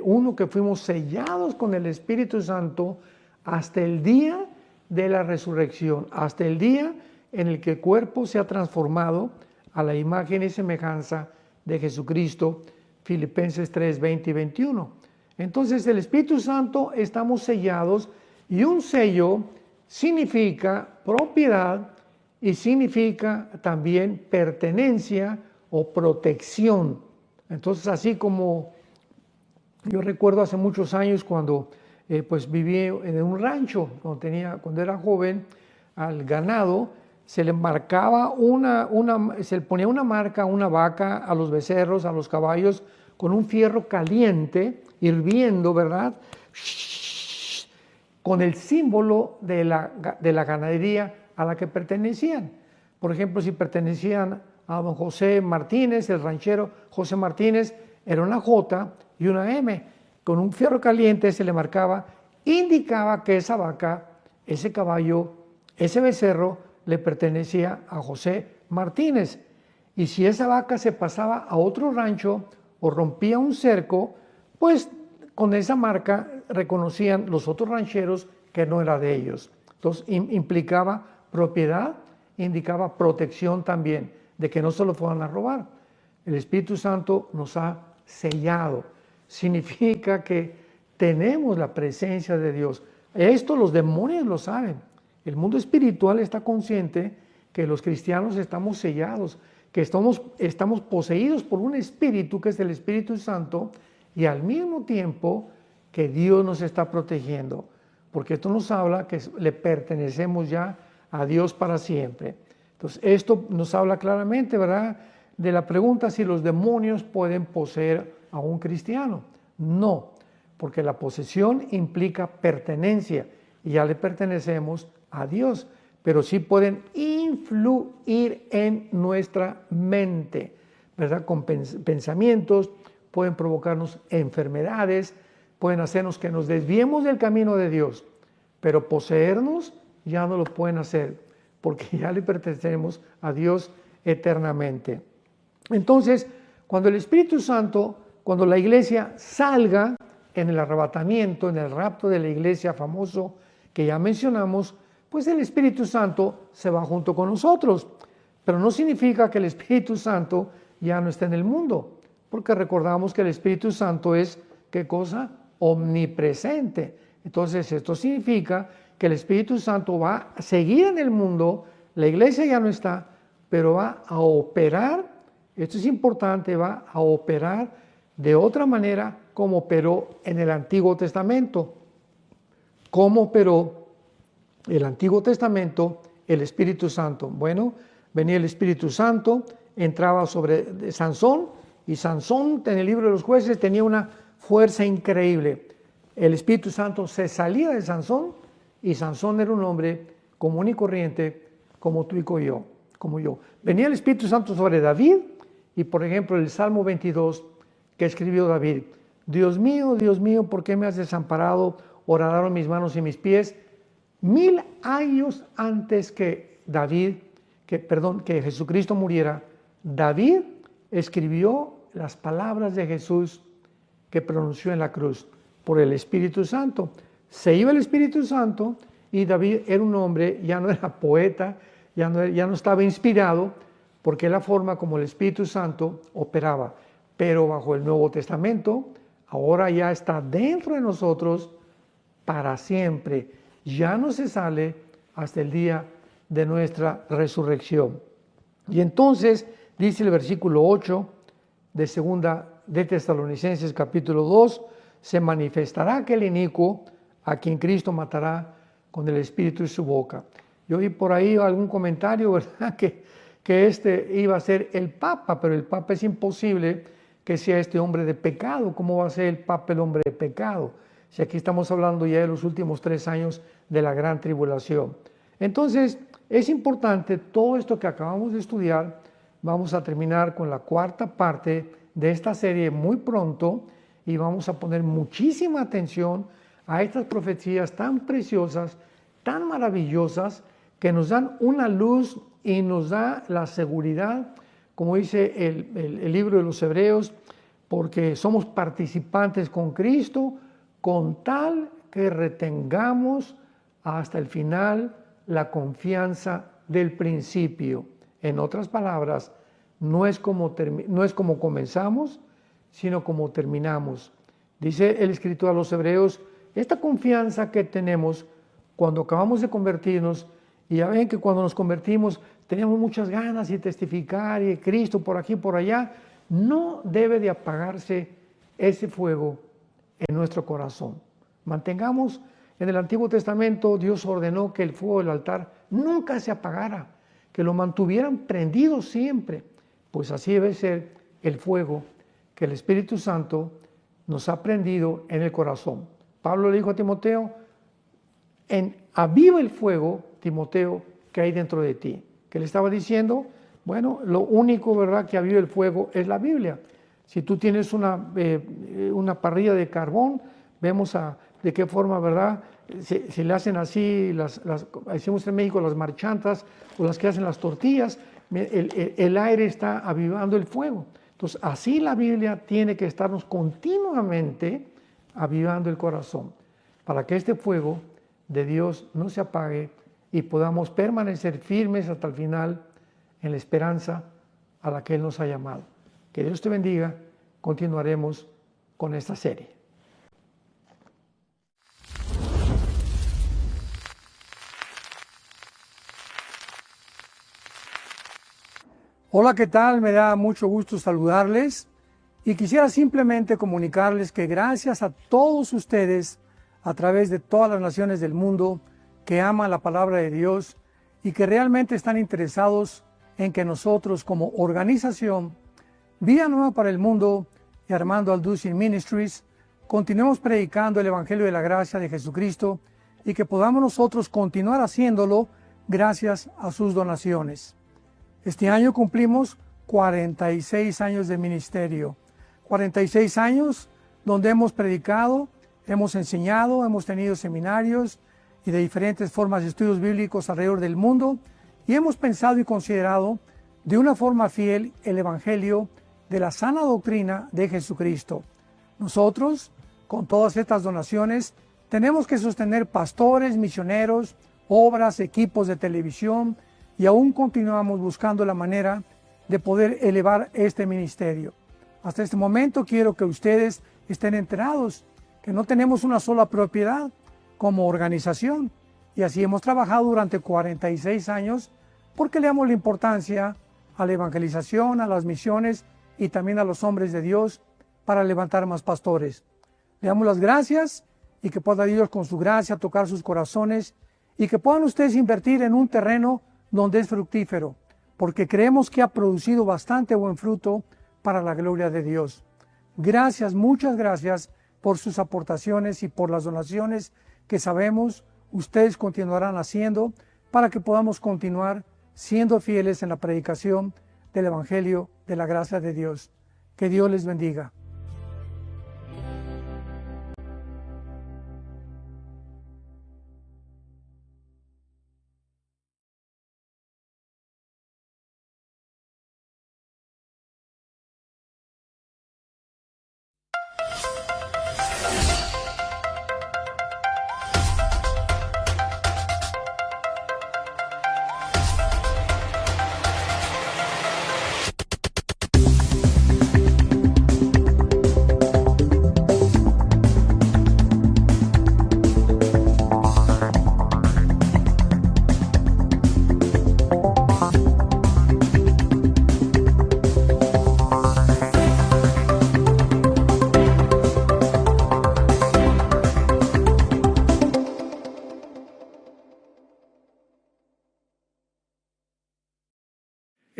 1 que fuimos sellados con el Espíritu Santo hasta el día de la resurrección, hasta el día en el que el cuerpo se ha transformado a la imagen y semejanza de Jesucristo, Filipenses 3, 20 y 21. Entonces el Espíritu Santo estamos sellados y un sello significa propiedad y significa también pertenencia o protección. Entonces, así como yo recuerdo hace muchos años cuando pues viví en un rancho, cuando era joven, al ganado se le marcaba se le ponía una marca a una vaca, a los becerros, a los caballos, con un fierro caliente, hirviendo, ¿verdad? Con el símbolo de la ganadería a la que pertenecían. Por ejemplo, si pertenecían a don José Martínez, el ranchero José Martínez, era una J y una M. Con un fierro caliente se le marcaba, indicaba que esa vaca, ese caballo, ese becerro le pertenecía a José Martínez. Y si esa vaca se pasaba a otro rancho o rompía un cerco, pues con esa marca reconocían los otros rancheros que no era de ellos. Entonces implicaba propiedad, indicaba protección también, de que no se lo fueran a robar. El Espíritu Santo nos ha sellado. Significa que tenemos la presencia de Dios. Esto los demonios lo saben. El mundo espiritual está consciente que los cristianos estamos sellados, que estamos poseídos por un espíritu que es el Espíritu Santo y al mismo tiempo que Dios nos está protegiendo, porque esto nos habla que le pertenecemos ya a Dios para siempre. Entonces, esto nos habla claramente, ¿verdad?, de la pregunta si los demonios pueden poseer a un cristiano. No, porque la posesión implica pertenencia y ya le pertenecemos a Dios, pero sí pueden influir en nuestra mente, ¿verdad?, con pensamientos, pueden provocarnos enfermedades, pueden hacernos que nos desviemos del camino de Dios, pero poseernos ya no lo pueden hacer, porque ya le pertenecemos a Dios eternamente. Entonces, cuando el Espíritu Santo, cuando la iglesia salga en el arrebatamiento, en el rapto de la iglesia famoso que ya mencionamos, pues el Espíritu Santo se va junto con nosotros. Pero no significa que el Espíritu Santo ya no esté en el mundo, porque recordamos que el Espíritu Santo es, ¿qué cosa? Omnipresente. Entonces, esto significa que el Espíritu Santo va a seguir en el mundo, la iglesia ya no está, pero va a operar, esto es importante, va a operar de otra manera como operó en el Antiguo Testamento. ¿Cómo operó el Antiguo Testamento el Espíritu Santo? Bueno, venía el Espíritu Santo, entraba sobre Sansón, y Sansón en el libro de los jueces tenía una fuerza increíble. El Espíritu Santo se salía de Sansón y Sansón era un hombre común y corriente como tú y como yo. Venía el Espíritu Santo sobre David y, por ejemplo, el Salmo 22 que escribió David: Dios mío, ¿por qué me has desamparado? Horadaron mis manos y mis pies. 1000 años antes que Jesucristo muriera, David escribió las palabras de Jesús que pronunció en la cruz por el Espíritu Santo. Se iba el Espíritu Santo y David era un hombre, ya no era poeta, ya no estaba inspirado, porque es la forma como el Espíritu Santo operaba. Pero bajo el Nuevo Testamento, ahora ya está dentro de nosotros para siempre. Ya no se sale hasta el día de nuestra resurrección. Y entonces, dice el versículo 8 de segunda de Tesalonicenses capítulo 2, se manifestará aquel inicuo a quien Cristo matará con el espíritu de su boca. Yo vi por ahí algún comentario, ¿verdad?, que este iba a ser el Papa, pero el Papa es imposible que sea este hombre de pecado. ¿Cómo va a ser el Papa el hombre de pecado? Si aquí estamos hablando ya de los últimos 3 años de la gran tribulación. Entonces, es importante todo esto que acabamos de estudiar. Vamos a terminar con la cuarta parte de esta serie muy pronto y vamos a poner muchísima atención a estas profecías tan preciosas, tan maravillosas, que nos dan una luz y nos da la seguridad, como dice el libro de los Hebreos, porque somos participantes con Cristo, con tal que retengamos hasta el final la confianza del principio. En otras palabras, no es como comenzamos, sino como terminamos. Dice el escritor a los Hebreos, esta confianza que tenemos cuando acabamos de convertirnos, y ya ven que cuando nos convertimos teníamos muchas ganas y testificar y Cristo por aquí por allá, no debe de apagarse ese fuego en nuestro corazón. Mantengamos, en el Antiguo Testamento Dios ordenó que el fuego del altar nunca se apagara, que lo mantuvieran prendido siempre. Pues así debe ser el fuego que el Espíritu Santo nos ha prendido en el corazón. Pablo le dijo a Timoteo, aviva el fuego, Timoteo, que hay dentro de ti. ¿Qué le estaba diciendo? Bueno, lo único, ¿verdad?, que aviva el fuego es la Biblia. Si tú tienes una parrilla de carbón, vemos de qué forma, ¿verdad?, se le hacen así, decimos en México, las marchantas o las que hacen las tortillas, el aire está avivando el fuego. Entonces, así la Biblia tiene que estarnos continuamente avivando el corazón, para que este fuego de Dios no se apague y podamos permanecer firmes hasta el final en la esperanza a la que Él nos ha llamado. Que Dios te bendiga. Continuaremos con esta serie. Hola, ¿qué tal? Me da mucho gusto saludarles y quisiera simplemente comunicarles que gracias a todos ustedes a través de todas las naciones del mundo que aman la palabra de Dios y que realmente están interesados en que nosotros como organización Vida Nueva para el Mundo y Armando Alducin Ministries continuemos predicando el Evangelio de la Gracia de Jesucristo y que podamos nosotros continuar haciéndolo gracias a sus donaciones. Este año cumplimos 46 años de ministerio, 46 años donde hemos predicado, hemos enseñado, hemos tenido seminarios y de diferentes formas de estudios bíblicos alrededor del mundo y hemos pensado y considerado de una forma fiel el Evangelio de la sana doctrina de Jesucristo. Nosotros, con todas estas donaciones, tenemos que sostener pastores, misioneros, obras, equipos de televisión y aún continuamos buscando la manera de poder elevar este ministerio. Hasta este momento quiero que ustedes estén enterados que no tenemos una sola propiedad como organización y así hemos trabajado durante 46 años porque le damos la importancia a la evangelización, a las misiones y también a los hombres de Dios para levantar más pastores. Le damos las gracias y que pueda Dios con su gracia tocar sus corazones y que puedan ustedes invertir en un terreno donde es fructífero, porque creemos que ha producido bastante buen fruto para la gloria de Dios. Gracias, muchas gracias por sus aportaciones y por las donaciones que sabemos ustedes continuarán haciendo para que podamos continuar siendo fieles en la predicación del Evangelio de la gracia de Dios. Que Dios les bendiga.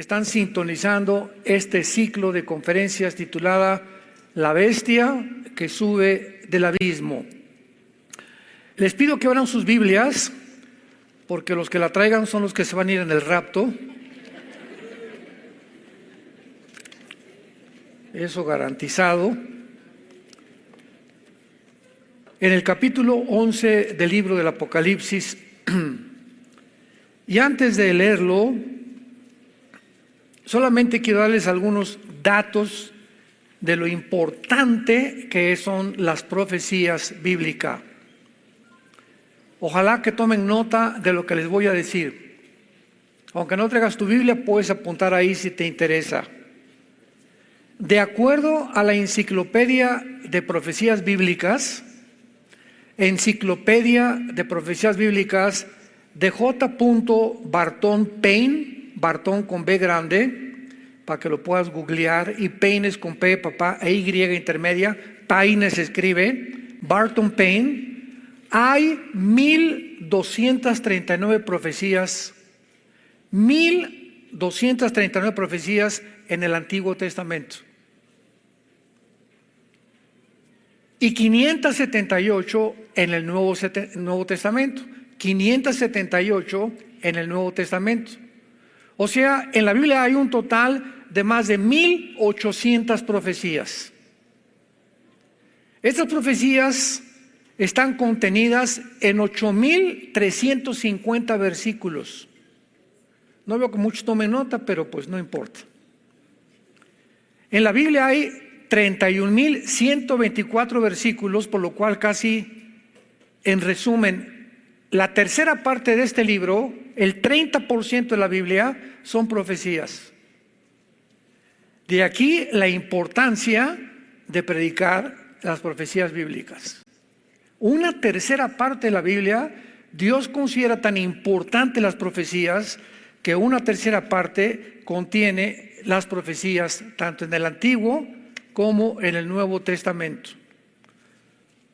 están sintonizando este ciclo de conferencias titulada La bestia que sube del abismo. Les pido que abran sus Biblias, porque los que la traigan son los que se van a ir en el rapto. Eso garantizado. En el capítulo 11 del libro del Apocalipsis, y antes de leerlo, solamente quiero darles algunos datos de lo importante que son las profecías bíblicas. Ojalá que tomen nota de lo que les voy a decir. Aunque no traigas tu Biblia, puedes apuntar ahí si te interesa. De acuerdo a la Enciclopedia de Profecías Bíblicas, Enciclopedia de Profecías Bíblicas de J. Barton Payne, Barton con B grande, para que lo puedas googlear, y Payne es con P de papá e Y intermedia, Payne se escribe, Barton Payne. Hay 1239 profecías, 1239 profecías en el Antiguo Testamento. Y 578 en el Nuevo Testamento. 578 en el Nuevo Testamento. O sea, en la Biblia hay un total de más de 1800 profecías. Estas profecías están contenidas en 8350 versículos. No veo que muchos tomen nota, pero pues no importa. En la Biblia hay 31,124 versículos, por lo cual casi, en resumen, la tercera parte de este libro, el 30% de la Biblia, son profecías. De aquí la importancia de predicar las profecías bíblicas. Una tercera parte de la Biblia, Dios considera tan importante las profecías que una tercera parte contiene las profecías tanto en el Antiguo como en el Nuevo Testamento.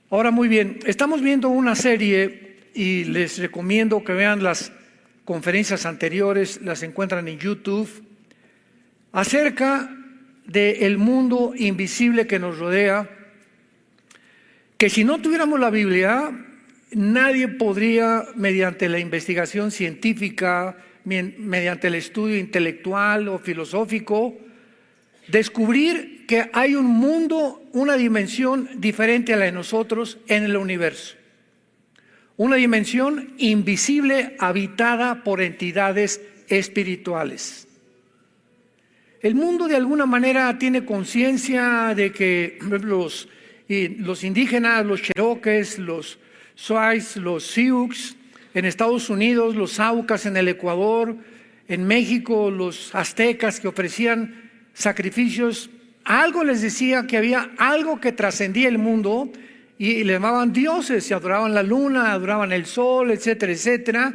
Ahora, muy bien, estamos viendo una serie y les recomiendo que vean las conferencias anteriores, las encuentran en YouTube, acerca del mundo invisible que nos rodea, que si no tuviéramos la Biblia, nadie podría, mediante la investigación científica, mediante el estudio intelectual o filosófico, descubrir que hay un mundo, una dimensión diferente a la de nosotros en el universo. Una dimensión invisible habitada por entidades espirituales. El mundo de alguna manera tiene conciencia de que los indígenas, los cherokees, los Sioux, los Sioux en Estados Unidos, los Aucas en el Ecuador, en México los aztecas que ofrecían sacrificios, algo les decía que había algo que trascendía el mundo y le llamaban dioses, y adoraban la luna, adoraban el sol, etcétera, etcétera.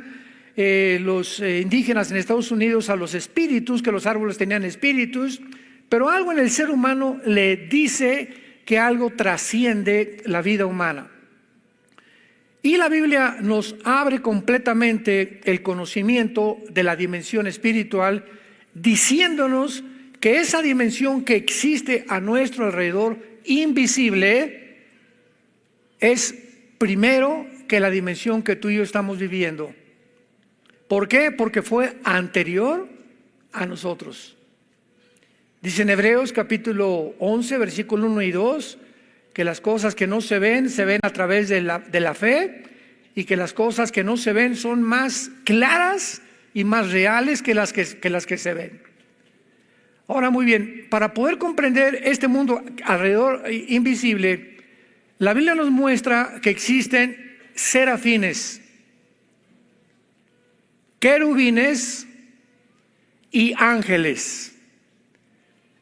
Los indígenas en Estados Unidos a los espíritus, que los árboles tenían espíritus, pero algo en el ser humano le dice que algo trasciende la vida humana. Y la Biblia nos abre completamente el conocimiento de la dimensión espiritual, diciéndonos que esa dimensión que existe a nuestro alrededor, invisible, es primero que la dimensión que tú y yo estamos viviendo. ¿Por qué? Porque fue anterior a nosotros. Dice en Hebreos capítulo 11, versículo 1 y 2, que las cosas que no se ven a través de la fe, y que las cosas que no se ven son más claras y más reales que las que se ven. Ahora, muy bien, para poder comprender este mundo alrededor invisible, la Biblia nos muestra que existen serafines, querubines y ángeles.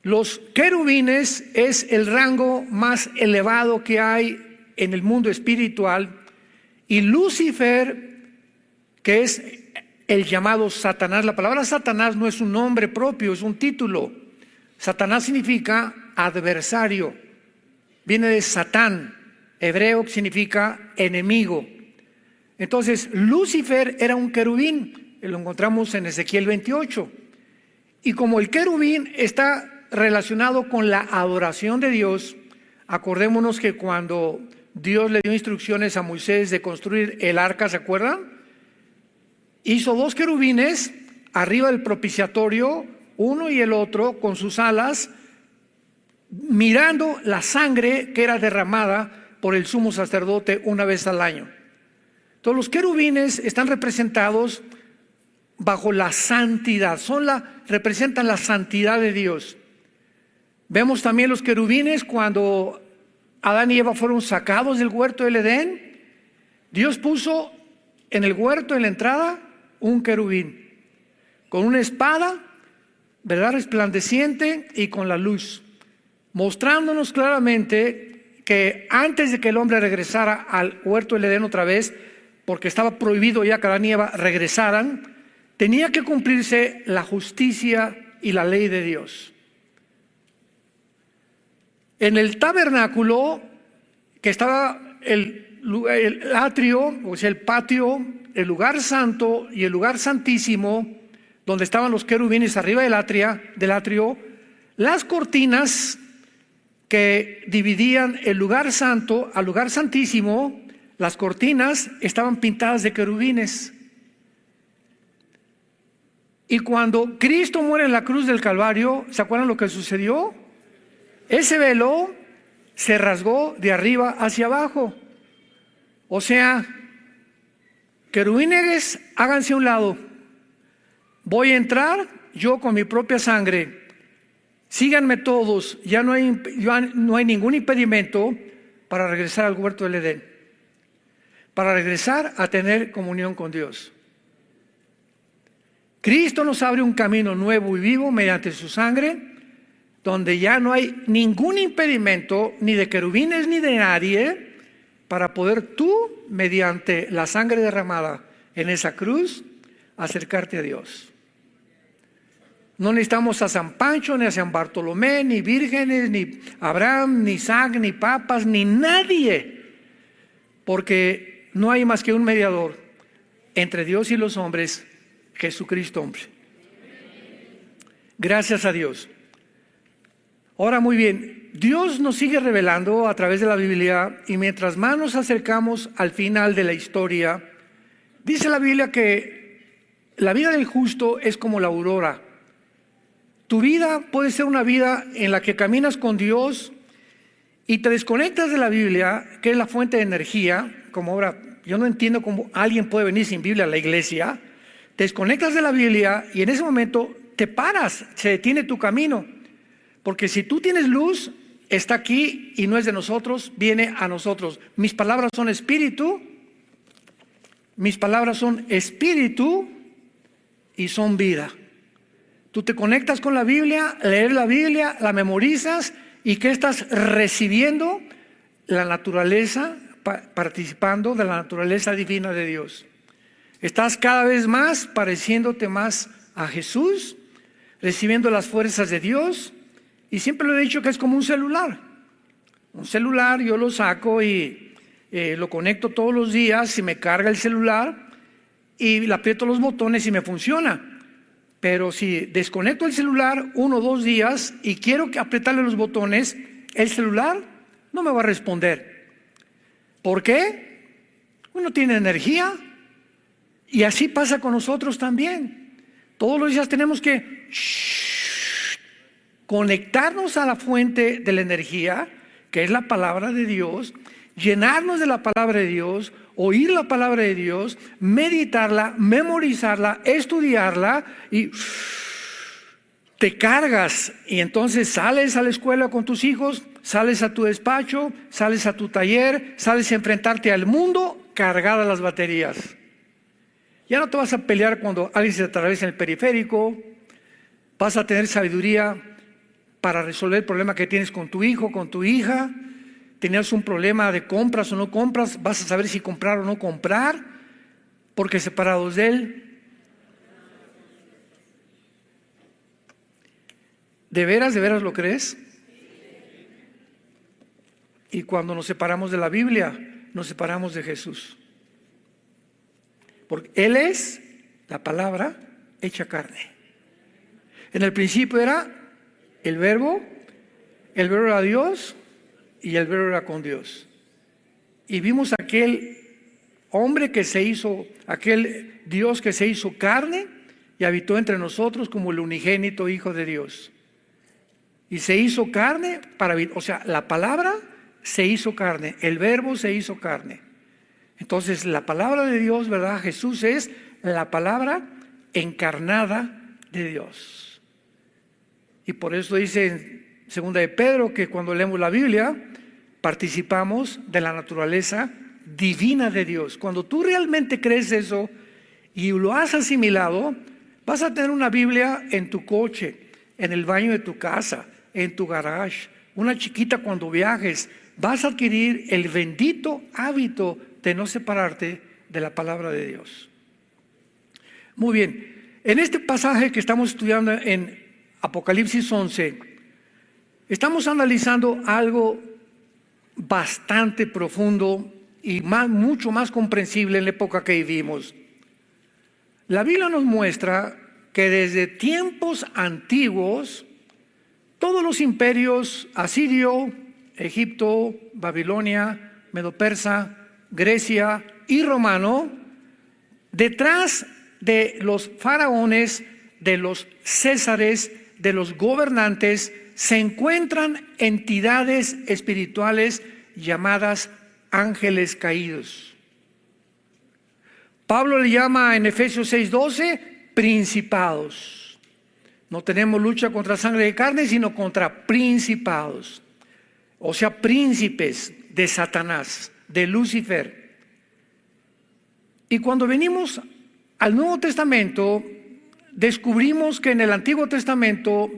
Los querubines es el rango más elevado que hay en el mundo espiritual, y Lucifer, que es el llamado Satanás. La palabra Satanás no es un nombre propio, es un título. Satanás significa adversario, viene de Satán, hebreo, que significa enemigo. Entonces Lucifer era un querubín, lo encontramos en Ezequiel 28. Y como el querubín está relacionado con la adoración de Dios, acordémonos que cuando Dios le dio instrucciones a Moisés de construir el arca, ¿se acuerdan? Hizo 2 querubines arriba del propiciatorio, uno y el otro con sus alas, mirando la sangre que era derramada por el sumo sacerdote una vez al año. Entonces los querubines están representados bajo la santidad, representan la santidad de Dios. Vemos también los querubines cuando Adán y Eva fueron sacados del huerto del Edén. Dios puso en el huerto, en la entrada, un querubín con una espada, ¿verdad?, resplandeciente y con la luz, mostrándonos claramente que antes de que el hombre regresara al huerto del Edén otra vez, porque estaba prohibido ya que Adán y Eva regresaran, tenía que cumplirse la justicia y la ley de Dios. En el tabernáculo, que estaba el atrio, o sea, el patio, el lugar santo y el lugar santísimo, donde estaban los querubines arriba del atrio, las cortinas que dividían el lugar santo al lugar santísimo, las cortinas estaban pintadas de querubines. Y cuando Cristo muere en la cruz del Calvario, ¿se acuerdan lo que sucedió? Ese velo se rasgó de arriba hacia abajo. O sea, querubines, háganse a un lado. Voy a entrar yo con mi propia sangre. Síganme todos. Ya no hay ningún impedimento para regresar al huerto del Edén, para regresar a tener comunión con Dios. Cristo nos abre un camino nuevo y vivo mediante su sangre, donde ya no hay ningún impedimento, ni de querubines ni de nadie, para poder tú, mediante la sangre derramada en esa cruz, acercarte a Dios. No necesitamos a San Pancho, ni a San Bartolomé, ni vírgenes, ni Abraham, ni Isaac, ni papas, ni nadie, porque no hay más que un mediador entre Dios y los hombres, Jesucristo hombre. Gracias a Dios. Ahora, muy bien, Dios nos sigue revelando a través de la Biblia, y mientras más nos acercamos al final de la historia, dice la Biblia que la vida del justo es como la aurora. Tu vida puede ser una vida en la que caminas con Dios y te desconectas de la Biblia, que es la fuente de energía. Como ahora, yo no entiendo cómo alguien puede venir sin Biblia a la iglesia. Te desconectas de la Biblia y en ese momento te paras, se detiene tu camino. Porque si tú tienes luz, está aquí y no es de nosotros, viene a nosotros. Mis palabras son espíritu y son vida. Tú te conectas con la Biblia, lees la Biblia, la memorizas, y ¿qué estás recibiendo? La naturaleza, participando de la naturaleza divina de Dios. Estás cada vez más pareciéndote más a Jesús, recibiendo las fuerzas de Dios. Y siempre lo he dicho que es como un celular. Un celular yo lo saco y lo conecto todos los días y me carga el celular y le aprieto los botones y me funciona. Pero si desconecto el celular 1 o 2 días y quiero apretarle los botones, el celular no me va a responder. ¿Por qué? Uno tiene energía. Y así pasa con nosotros también. Todos los días tenemos que conectarnos a la fuente de la energía, que es la palabra de Dios, llenarnos de la palabra de Dios, oír la palabra de Dios, meditarla, memorizarla, estudiarla, y te cargas. Y entonces sales a la escuela con tus hijos, sales a tu despacho, sales a tu taller, sales a enfrentarte al mundo cargadas las baterías. Ya no te vas a pelear cuando alguien se atraviesa en el periférico. Vas a tener sabiduría para resolver el problema que tienes con tu hijo, con tu hija. Tenías un problema de compras o no compras, vas a saber si comprar o no comprar, porque separados de Él. ¿De veras lo crees? Y cuando nos separamos de la Biblia, nos separamos de Jesús. Porque Él es la palabra hecha carne. En el principio era el verbo era Dios y el verbo era con Dios. Y vimos aquel hombre que se hizo, aquel Dios que se hizo carne y habitó entre nosotros como el unigénito Hijo de Dios. Y se hizo carne o sea, la palabra se hizo carne, el verbo se hizo carne. Entonces la palabra de Dios, ¿verdad? Jesús es la palabra encarnada de Dios. Y por eso dice en 2 de Pedro que cuando leemos la Biblia participamos de la naturaleza divina de Dios. Cuando tú realmente crees eso y lo has asimilado, vas a tener una Biblia en tu coche, en el baño de tu casa, en tu garage, una chiquita cuando viajes. Vas a adquirir el bendito hábito de no separarte de la palabra de Dios. Muy bien, en este pasaje que estamos estudiando en Apocalipsis 11, estamos analizando algo bastante profundo y mucho más comprensible en la época que vivimos. La Biblia nos muestra que desde tiempos antiguos, todos los imperios asirio, Egipto, Babilonia, Medo-Persa, Grecia y romano, detrás de los faraones, de los césares, de los gobernantes, se encuentran entidades espirituales llamadas ángeles caídos. Pablo le llama en Efesios 6:12 principados. No tenemos lucha contra sangre de carne, sino contra principados. O sea, príncipes de Satanás, de Lucifer. Y cuando venimos al Nuevo Testamento, descubrimos que en el Antiguo Testamento,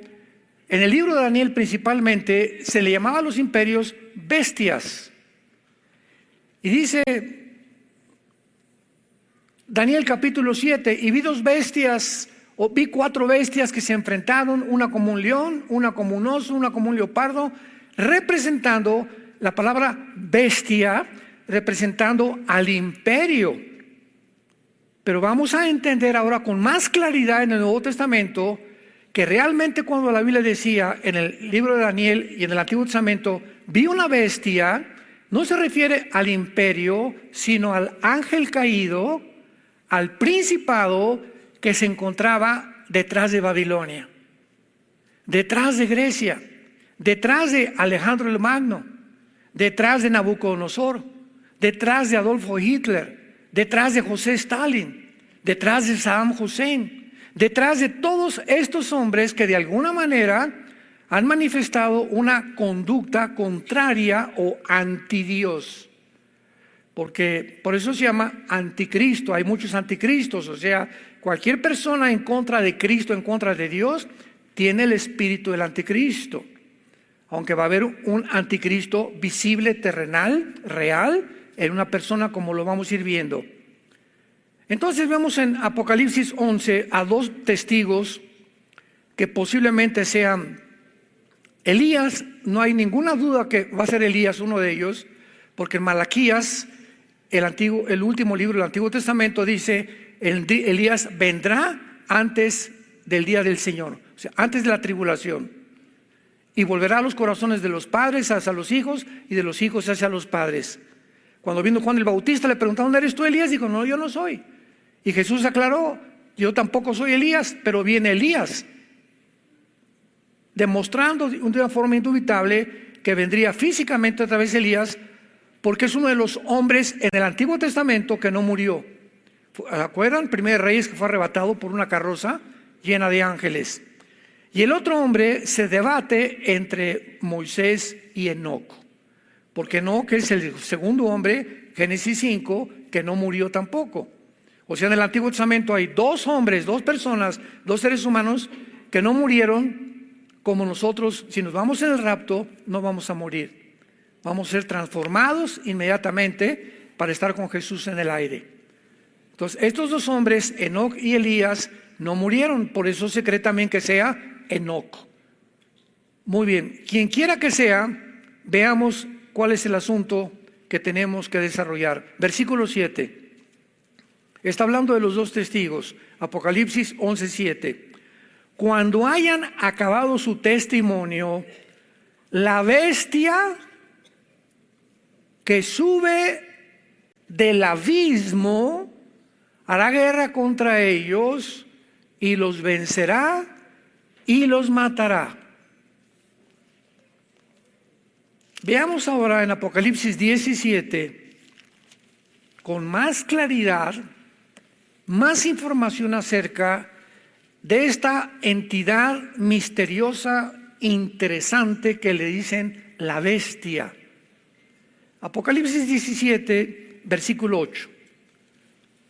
en el libro de Daniel principalmente, se le llamaba a los imperios bestias. Y dice Daniel capítulo 7, y vi vi 4 bestias que se enfrentaron, una como un león, una como un oso, una como un leopardo, representando la palabra bestia, representando al imperio. Pero vamos a entender ahora con más claridad en el Nuevo Testamento que realmente cuando la Biblia decía en el libro de Daniel y en el Antiguo Testamento, vi una bestia, no se refiere al imperio, sino al ángel caído, al principado que se encontraba detrás de Babilonia, detrás de Grecia, detrás de Alejandro el Magno, detrás de Nabucodonosor, detrás de Adolfo Hitler, detrás de José Stalin, detrás de Saddam Hussein, detrás de todos estos hombres que de alguna manera han manifestado una conducta contraria o antidios. Porque por eso se llama anticristo. Hay muchos anticristos, o sea, cualquier persona en contra de Cristo, en contra de Dios, tiene el espíritu del anticristo. Aunque va a haber un anticristo visible, terrenal, real, en una persona como lo vamos a ir viendo. Entonces vemos en Apocalipsis 11 a 2 testigos que posiblemente sean Elías. No hay ninguna duda que va a ser Elías uno de ellos, porque en Malaquías, el último libro del Antiguo Testamento, dice Elías vendrá antes del día del Señor, o sea, antes de la tribulación, y volverá a los corazones de los padres hacia los hijos y de los hijos hacia los padres. Cuando vino Juan el Bautista le preguntaron, ¿eres tú Elías? Dijo, no, yo no soy. Y Jesús aclaró, yo tampoco soy Elías, pero viene Elías, demostrando de una forma indubitable que vendría físicamente otra vez Elías, porque es uno de los hombres en el Antiguo Testamento que no murió. ¿Acuerdan? Primero de Reyes, que fue arrebatado por una carroza llena de ángeles. Y el otro hombre se debate entre Moisés y Enoc, porque Enoc es el segundo hombre, Génesis 5, que no murió tampoco. O sea, en el Antiguo Testamento hay 2 hombres, 2 personas, 2 seres humanos que no murieron como nosotros. Si nos vamos en el rapto, no vamos a morir. Vamos a ser transformados inmediatamente para estar con Jesús en el aire. Entonces, estos 2 hombres, Enoc y Elías, no murieron. Por eso se cree también que sea Enoc. Muy bien, quien quiera que sea, veamos cuál es el asunto que tenemos que desarrollar. Versículo 7. Está hablando de los 2 testigos. Apocalipsis 11:7. cuando hayan acabado su testimonio, la bestia que sube del abismo hará guerra contra ellos y los vencerá y los matará. Veamos ahora en Apocalipsis 17 con más claridad, más información acerca de esta entidad misteriosa, interesante que le dicen la bestia. Apocalipsis 17, versículo 8.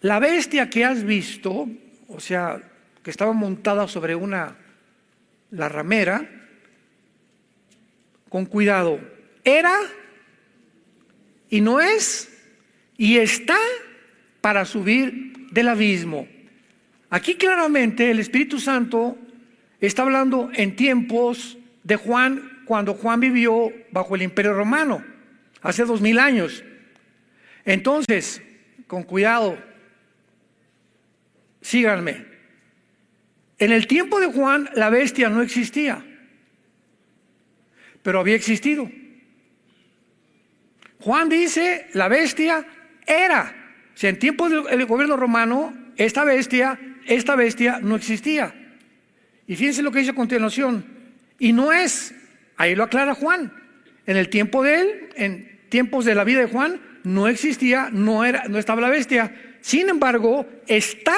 La bestia que has visto, o sea, que estaba montada sobre la ramera, con cuidado, era y no es y está para subir del abismo. Aquí claramente el Espíritu Santo está hablando en tiempos de Juan, cuando Juan vivió bajo el Imperio Romano, hace 2000 años. Entonces, con cuidado, síganme. En el tiempo de Juan la bestia no existía, pero había existido. Juan dice, la bestia era. O sea, en tiempos del gobierno romano, esta bestia no existía. Y fíjense lo que dice a continuación. Y no es, ahí lo aclara Juan. En el tiempo de él, en tiempos de la vida de Juan, no existía, no estaba la bestia. Sin embargo, está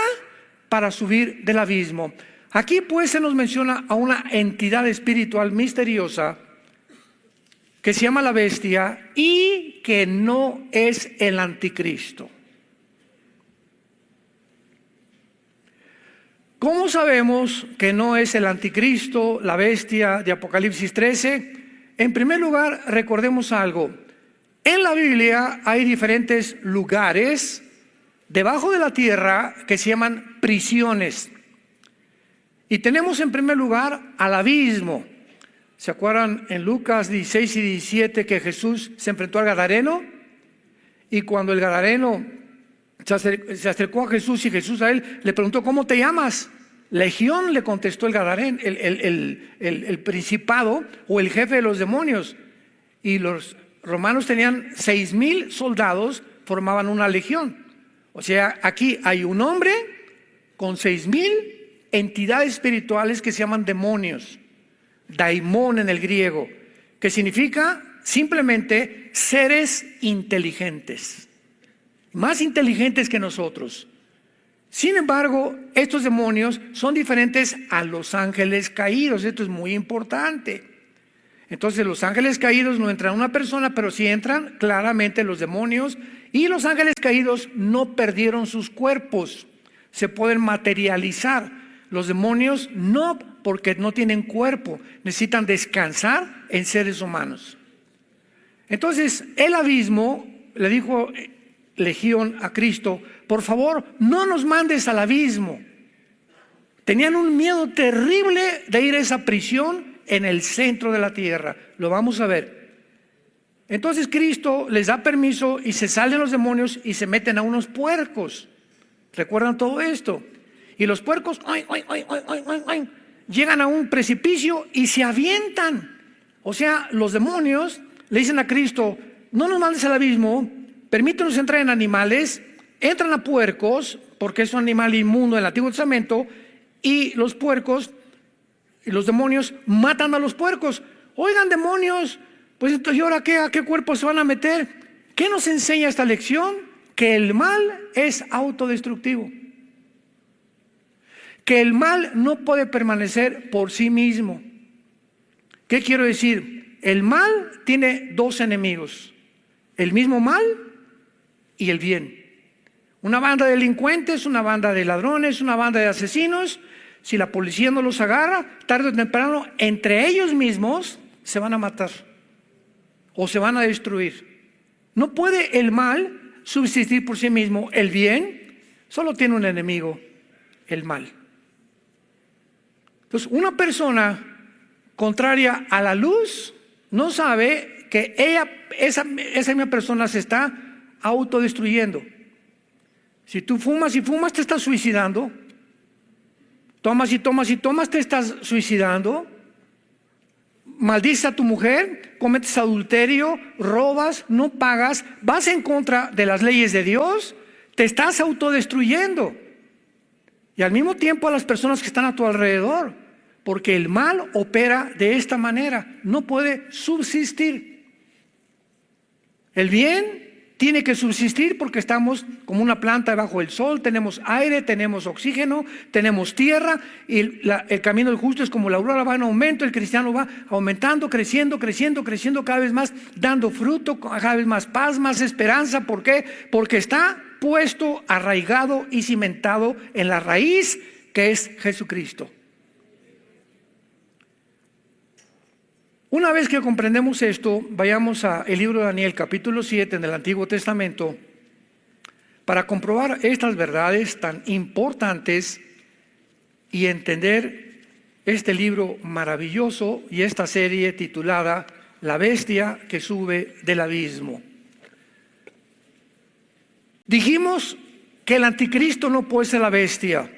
para subir del abismo. Aquí pues se nos menciona a una entidad espiritual misteriosa que se llama la bestia y que no es el anticristo. ¿Cómo sabemos que no es el anticristo, la bestia de Apocalipsis 13? En primer lugar, recordemos algo. En la Biblia hay diferentes lugares debajo de la tierra que se llaman prisiones. Y tenemos en primer lugar al abismo. ¿Se acuerdan en Lucas 16 y 17 que Jesús se enfrentó al Gadareno? Y cuando el Gadareno se acercó a Jesús y Jesús a él le preguntó, ¿cómo te llamas? Legión, le contestó el Gadareno, el principado o el jefe de los demonios. Y los romanos tenían 6,000 soldados, formaban una legión. O sea, aquí hay un hombre con 6,000 entidades espirituales que se llaman demonios. Daimón en el griego, que significa simplemente seres inteligentes, más inteligentes que nosotros. Sin embargo, estos demonios son diferentes a los ángeles caídos. Esto es muy importante. Entonces los ángeles caídos no entran a una persona, pero sí entran claramente los demonios. Y los ángeles caídos no perdieron sus cuerpos, se pueden materializar. Los demonios no, porque no tienen cuerpo, necesitan descansar en seres humanos. Entonces el abismo, le dijo Legión a Cristo, por favor no nos mandes al abismo. Tenían un miedo terrible de ir a esa prisión en el centro de la tierra. Lo vamos a ver. Entonces Cristo les da permiso y se salen los demonios y se meten a unos puercos. ¿Recuerdan todo esto? Y los puercos llegan a un precipicio y se avientan. O sea, los demonios le dicen a Cristo, no nos mandes al abismo, permítenos entrar en animales. Entran a puercos, porque es un animal inmundo en el Antiguo Testamento, y los puercos y los demonios matan a los puercos. Oigan, demonios, pues entonces, ¿y ahora a qué cuerpo se van a meter? ¿Qué nos enseña esta lección? Que el mal es autodestructivo. Que el mal no puede permanecer por sí mismo. ¿Qué quiero decir? El mal tiene dos enemigos: el mismo mal y el bien. Una banda de delincuentes, una banda de ladrones, una banda de asesinos, si la policía no los agarra, tarde o temprano, entre ellos mismos se van a matar o se van a destruir. No puede el mal subsistir por sí mismo. El bien solo tiene un enemigo: el mal. Entonces, una persona contraria a la luz no sabe que esa misma persona se está autodestruyendo. Si tú fumas y fumas, te estás suicidando. Tomas y tomas y tomas, te estás suicidando. Maldices a tu mujer, cometes adulterio, robas, no pagas, vas en contra de las leyes de Dios, te estás autodestruyendo. Y al mismo tiempo a las personas que están a tu alrededor, porque el mal opera de esta manera, no puede subsistir. El bien tiene que subsistir porque estamos como una planta bajo el sol, tenemos aire, tenemos oxígeno, tenemos tierra, y el camino del justo es como la aurora, va en aumento, el cristiano va aumentando, creciendo cada vez más, dando fruto, cada vez más paz, más esperanza. ¿Por qué? Porque está puesto, arraigado y cimentado en la raíz que es Jesucristo. Una vez que comprendemos esto, vayamos al libro de Daniel, capítulo 7 en el Antiguo Testamento, para comprobar estas verdades tan importantes y entender este libro maravilloso y esta serie titulada La bestia que sube del abismo. Dijimos que el anticristo no puede ser la bestia,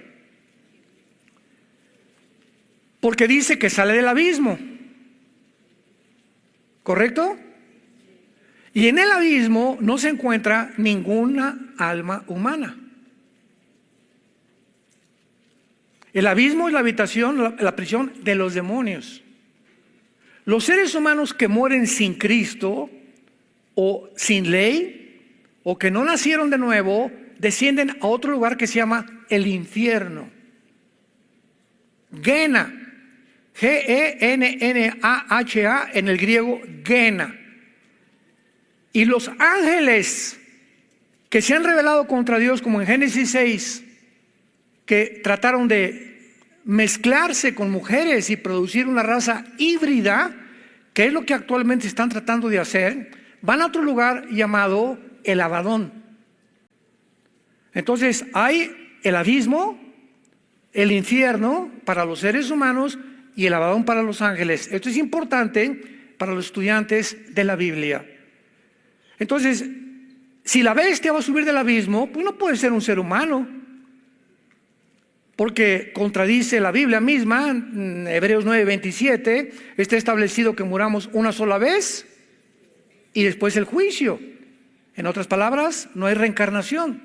porque dice que sale del abismo. ¿Correcto? Y en el abismo no se encuentra ninguna alma humana. El abismo es la habitación, la prisión de los demonios. Los seres humanos que mueren sin Cristo o sin ley o que no nacieron de nuevo descienden a otro lugar que se llama el infierno. Gehenna. G-E-N-N-A-H-A en el griego, Gehenna. Y los ángeles que se han rebelado contra Dios, como en Génesis 6, que trataron de mezclarse con mujeres y producir una raza híbrida, que es lo que actualmente están tratando de hacer, van a otro lugar llamado el Abadón. Entonces hay el abismo, el infierno para los seres humanos y el Abadón para los ángeles. Esto es importante para los estudiantes de la Biblia. Entonces, si la bestia va a subir del abismo, pues no puede ser un ser humano, porque contradice la Biblia misma. En Hebreos 9:27 está establecido que muramos una sola vez y después el juicio. En otras palabras, no hay reencarnación.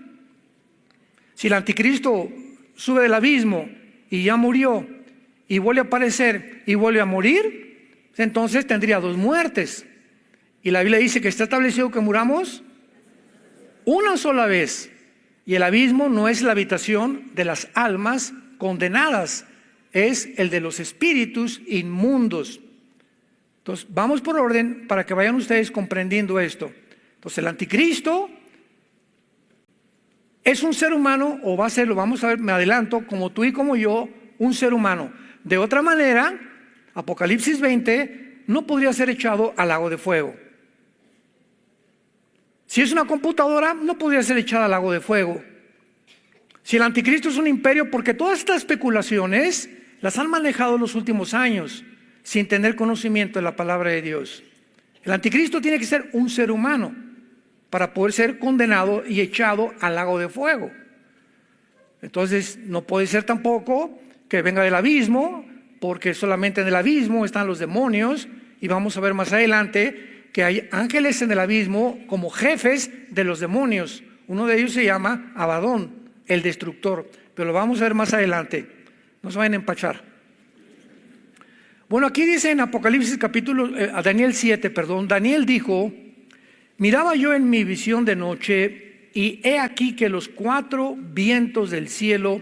Si el anticristo sube del abismo y ya murió y vuelve a aparecer y vuelve a morir, entonces tendría dos muertes. Y la Biblia dice que está establecido que muramos una sola vez. Y el abismo no es la habitación de las almas condenadas, es el de los espíritus inmundos. Entonces, vamos por orden para que vayan ustedes comprendiendo esto. Entonces, el anticristo es un ser humano, o va a ser, lo vamos a ver, me adelanto, como tú y como yo, un ser humano. De otra manera, Apocalipsis 20 no podría ser echado al lago de fuego. Si es una computadora, no podría ser echada al lago de fuego. Si el anticristo es un imperio, porque todas estas especulaciones las han manejado en los últimos años sin tener conocimiento de la palabra de Dios. El anticristo tiene que ser un ser humano para poder ser condenado y echado al lago de fuego. Entonces no puede ser tampoco que venga del abismo, porque solamente en el abismo están los demonios, y vamos a ver más adelante que hay ángeles en el abismo como jefes de los demonios. Uno de ellos se llama Abadón, el destructor, pero lo vamos a ver más adelante. No se vayan a empachar. Bueno, aquí dice en Apocalipsis Daniel 7, Daniel dijo: miraba yo en mi visión de noche, y he aquí que los 4 vientos del cielo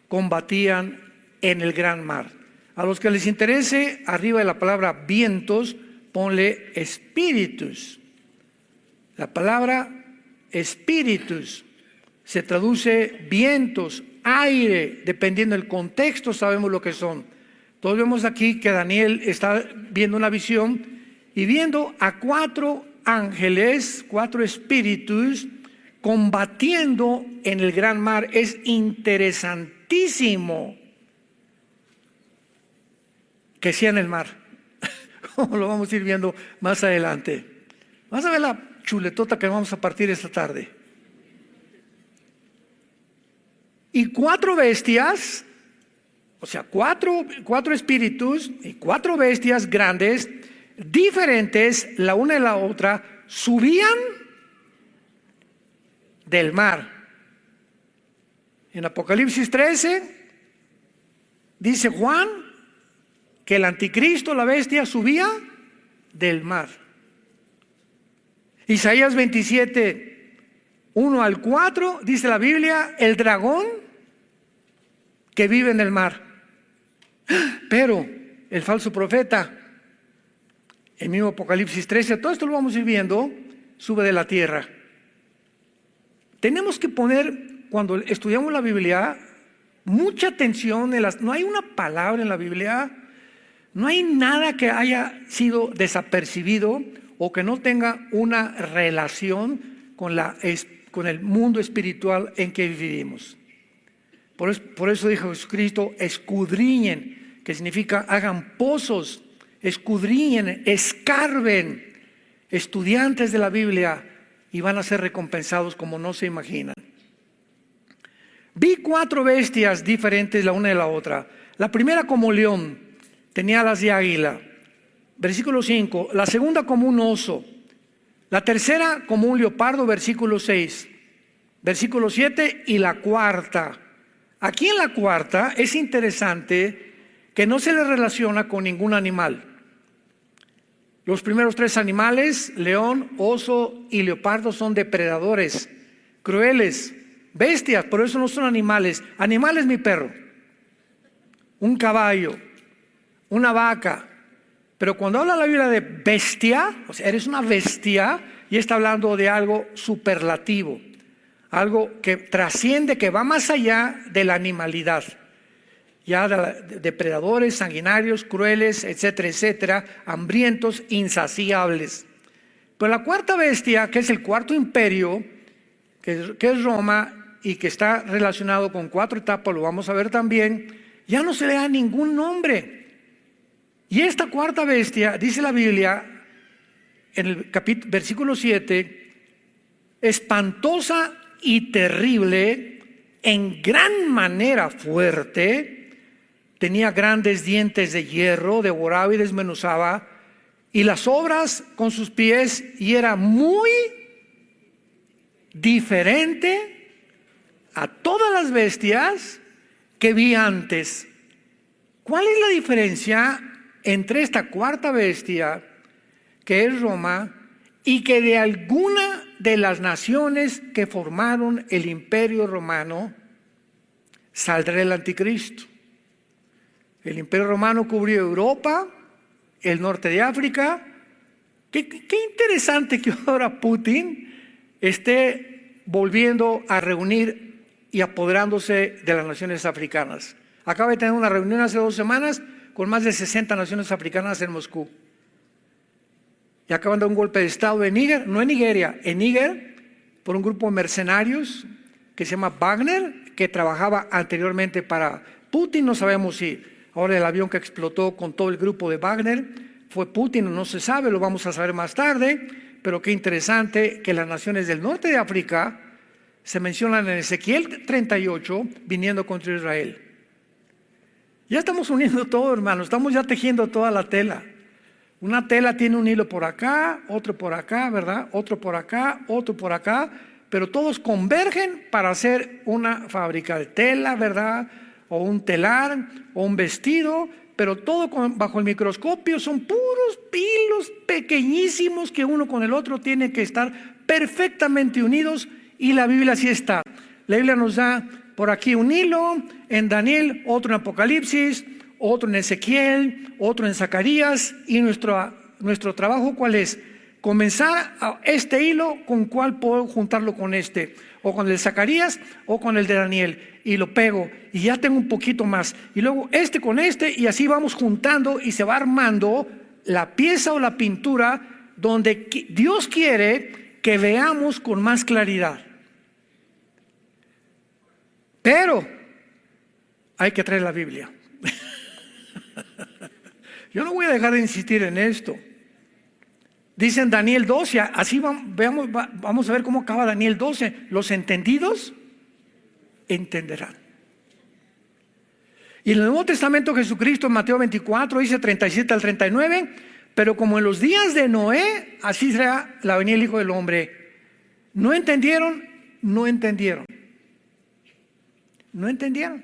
combatían en el gran mar. A los que les interese, arriba de la palabra vientos, ponle espíritus. La palabra espíritus se traduce vientos, aire, dependiendo del contexto sabemos lo que son. Todos vemos aquí que Daniel está viendo una visión y viendo a 4 ángeles, 4 espíritus combatiendo en el gran mar. Es interesantísimo que sea en el mar. Lo vamos a ir viendo más adelante. Vamos a ver la chuletota que vamos a partir esta tarde. Y 4 bestias O sea, cuatro espíritus y cuatro bestias grandes, diferentes la una de la otra, subían del mar. En Apocalipsis 13 dice Juan que el anticristo, la bestia, subía del mar. Isaías 27, 1 al 4, dice la Biblia, el dragón que vive en el mar. Pero el falso profeta, el mismo Apocalipsis 13, todo esto lo vamos a ir viendo, sube de la tierra. Tenemos que poner, cuando estudiamos la Biblia, mucha atención no hay una palabra en la Biblia, no hay nada que haya sido desapercibido o que no tenga una relación con el mundo espiritual en que vivimos. Por eso dijo Jesucristo, escudriñen, que significa hagan pozos, escudriñen, escarben, estudiantes de la Biblia, y van a ser recompensados como no se imaginan. Vi 4 bestias diferentes la una de la otra. La primera como león, tenía alas de águila. Versículo 5. La segunda como un oso. La tercera como un leopardo, versículo 6. Versículo 7 y la cuarta. Aquí en la cuarta es interesante que no se le relaciona con ningún animal. Los primeros 3 animales, león, oso y leopardo, son depredadores, crueles, bestias, por eso no son animales. Animal es mi perro, un caballo, una vaca. Pero cuando habla la Biblia de bestia, o sea, eres una bestia, y está hablando de algo superlativo, algo que trasciende, que va más allá de la animalidad, ya de depredadores, sanguinarios, crueles, etcétera, etcétera, hambrientos, insaciables. Pero la cuarta bestia, que es el cuarto imperio, que es Roma, y que está relacionado con 4 etapas, lo vamos a ver también, ya no se le da ningún nombre. Y esta cuarta bestia, dice la Biblia, en el versículo 7, espantosa y terrible, en gran manera fuerte, tenía grandes dientes de hierro, devoraba y desmenuzaba, y las obras con sus pies, y era muy diferente a todas las bestias que vi antes. ¿Cuál es la diferencia entre esta cuarta bestia, que es Roma, y que de alguna de las naciones que formaron el imperio romano saldrá el anticristo? El imperio romano cubrió Europa, el norte de África. Qué interesante que ahora Putin esté volviendo a reunir y apoderándose de las naciones africanas. Acaba de tener una reunión hace 2 semanas con más de 60 naciones africanas en Moscú. Y acaban de dar un golpe de estado en Níger, no en Nigeria, en Níger, por un grupo de mercenarios que se llama Wagner, que trabajaba anteriormente para Putin. No sabemos si ahora el avión que explotó con todo el grupo de Wagner fue Putin, no se sabe, lo vamos a saber más tarde. Pero qué interesante que las naciones del norte de África se mencionan en Ezequiel 38 viniendo contra Israel. Ya estamos uniendo todo, hermano, estamos ya tejiendo toda la tela. Una tela tiene un hilo por acá, otro por acá, ¿verdad? Otro por acá, otro por acá, pero todos convergen para hacer una fábrica de tela, ¿verdad? O un telar, o un vestido, pero todo bajo el microscopio son puros hilos pequeñísimos que uno con el otro tiene que estar perfectamente unidos, y la Biblia así está. La Biblia nos da por aquí un hilo en Daniel, otro en Apocalipsis, otro en Ezequiel, otro en Zacarías, y nuestro trabajo ¿cuál es? Comenzar a este hilo, con cuál puedo juntarlo con este, o con el de Zacarías o con el de Daniel, y lo pego y ya tengo un poquito más, y luego este con este, y así vamos juntando y se va armando la pieza o la pintura donde Dios quiere que veamos con más claridad. Pero hay que traer la Biblia. Yo no voy a dejar de insistir en esto. Dice en Daniel 12, así vamos a ver cómo acaba Daniel 12. Los entendidos entenderán. Y en el Nuevo Testamento Jesucristo en Mateo 24 dice 37 al 39, pero como en los días de Noé, así será la venida del Hijo del Hombre. ¿No entendieron? No entendieron. No entendieron.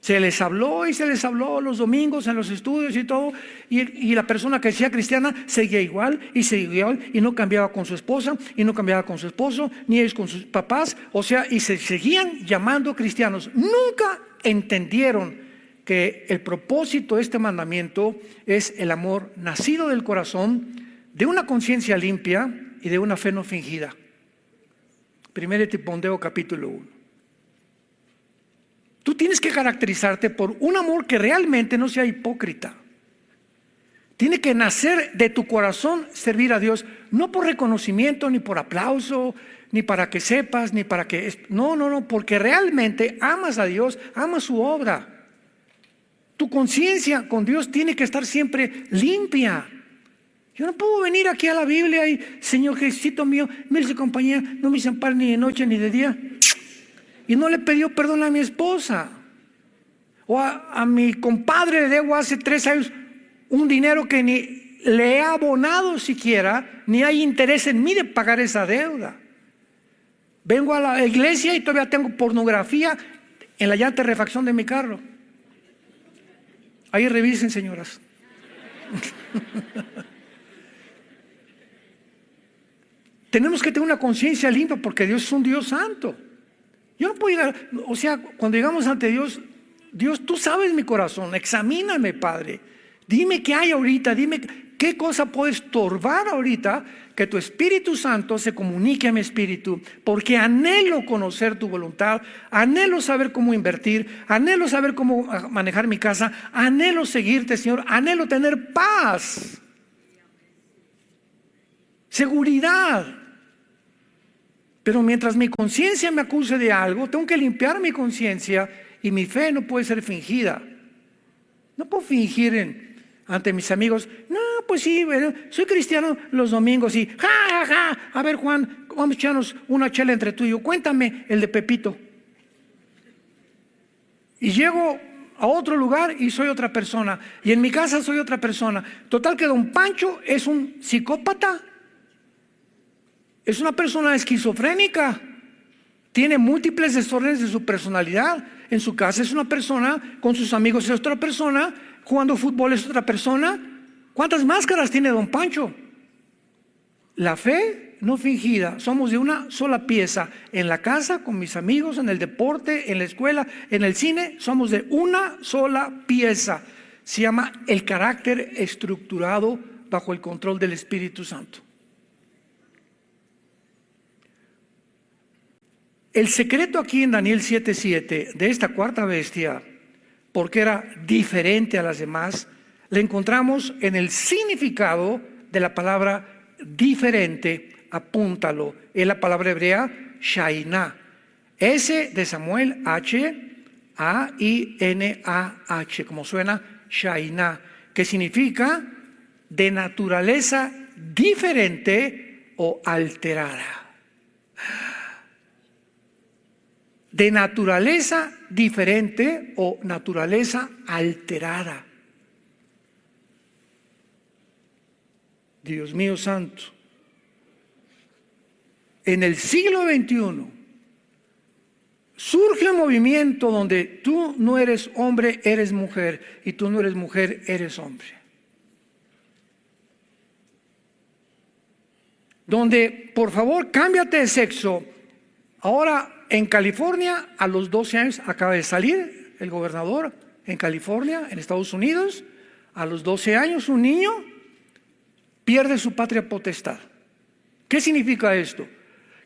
Se les habló y se les habló los domingos en los estudios y todo, y la persona que decía cristiana seguía igual y no cambiaba con su esposa y no cambiaba con su esposo ni ellos con sus papás, o sea, y se seguían llamando cristianos. Nunca entendieron que el propósito de este mandamiento es el amor nacido del corazón, de una conciencia limpia y de una fe no fingida. 1 Timoteo capítulo 1. Tú tienes que caracterizarte por un amor que realmente no sea hipócrita. Tiene que nacer de tu corazón servir a Dios, no por reconocimiento, ni por aplauso, ni para que sepas, ni para que... No, porque realmente amas a Dios, amas su obra. Tu conciencia con Dios tiene que estar siempre limpia. Yo no puedo venir aquí a la Biblia y, Señor Jesucito mío, mire su compañía, no me desampare ni de noche ni de día. Y no le pidió perdón a mi esposa. O a mi compadre le debo hace 3 años un dinero que ni le he abonado siquiera, ni hay interés en mí de pagar esa deuda. Vengo a la iglesia y todavía tengo pornografía en la llanta de refacción de mi carro. Ahí revisen, señoras. Tenemos que tener una conciencia limpia porque Dios es un Dios santo. Yo no puedo llegar, o sea, cuando llegamos ante Dios, Dios, tú sabes mi corazón, examíname, Padre. Dime qué hay ahorita, dime qué cosa puede estorbar ahorita que tu Espíritu Santo se comunique a mi espíritu, porque anhelo conocer tu voluntad, anhelo saber cómo invertir, anhelo saber cómo manejar mi casa, anhelo seguirte, Señor, anhelo tener paz, seguridad. Pero mientras mi conciencia me acuse de algo, tengo que limpiar mi conciencia y mi fe no puede ser fingida. No puedo fingir ante mis amigos, no, pues sí, bueno, soy cristiano los domingos y ja. A ver, Juan, vamos a echarnos una chela entre tú y yo, cuéntame el de Pepito. Y llego a otro lugar y soy otra persona, y en mi casa soy otra persona. Total que don Pancho es un psicópata. Es una persona esquizofrénica, tiene múltiples desórdenes de su personalidad. En su casa es una persona, con sus amigos es otra persona, jugando fútbol es otra persona. ¿Cuántas máscaras tiene don Pancho? La fe no fingida, somos de una sola pieza. En la casa, con mis amigos, en el deporte, en la escuela, en el cine, somos de una sola pieza. Se llama el carácter estructurado bajo el control del Espíritu Santo. El secreto aquí en Daniel 7:7 de esta cuarta bestia, porque era diferente a las demás, le encontramos en el significado de la palabra diferente. Apúntalo, es la palabra hebrea Shainah. S de Samuel, H, A-I-N-A-H, como suena Shainah, que significa de naturaleza diferente o alterada. De naturaleza diferente o naturaleza alterada. Dios mío santo. En el siglo XXI surge un movimiento donde tú no eres hombre, eres mujer, y tú no eres mujer, eres hombre. Donde, por favor, cámbiate de sexo. Ahora, en California, a los 12 años, acaba de salir el gobernador en California, en Estados Unidos, a los 12 años un niño pierde su patria potestad. ¿Qué significa esto?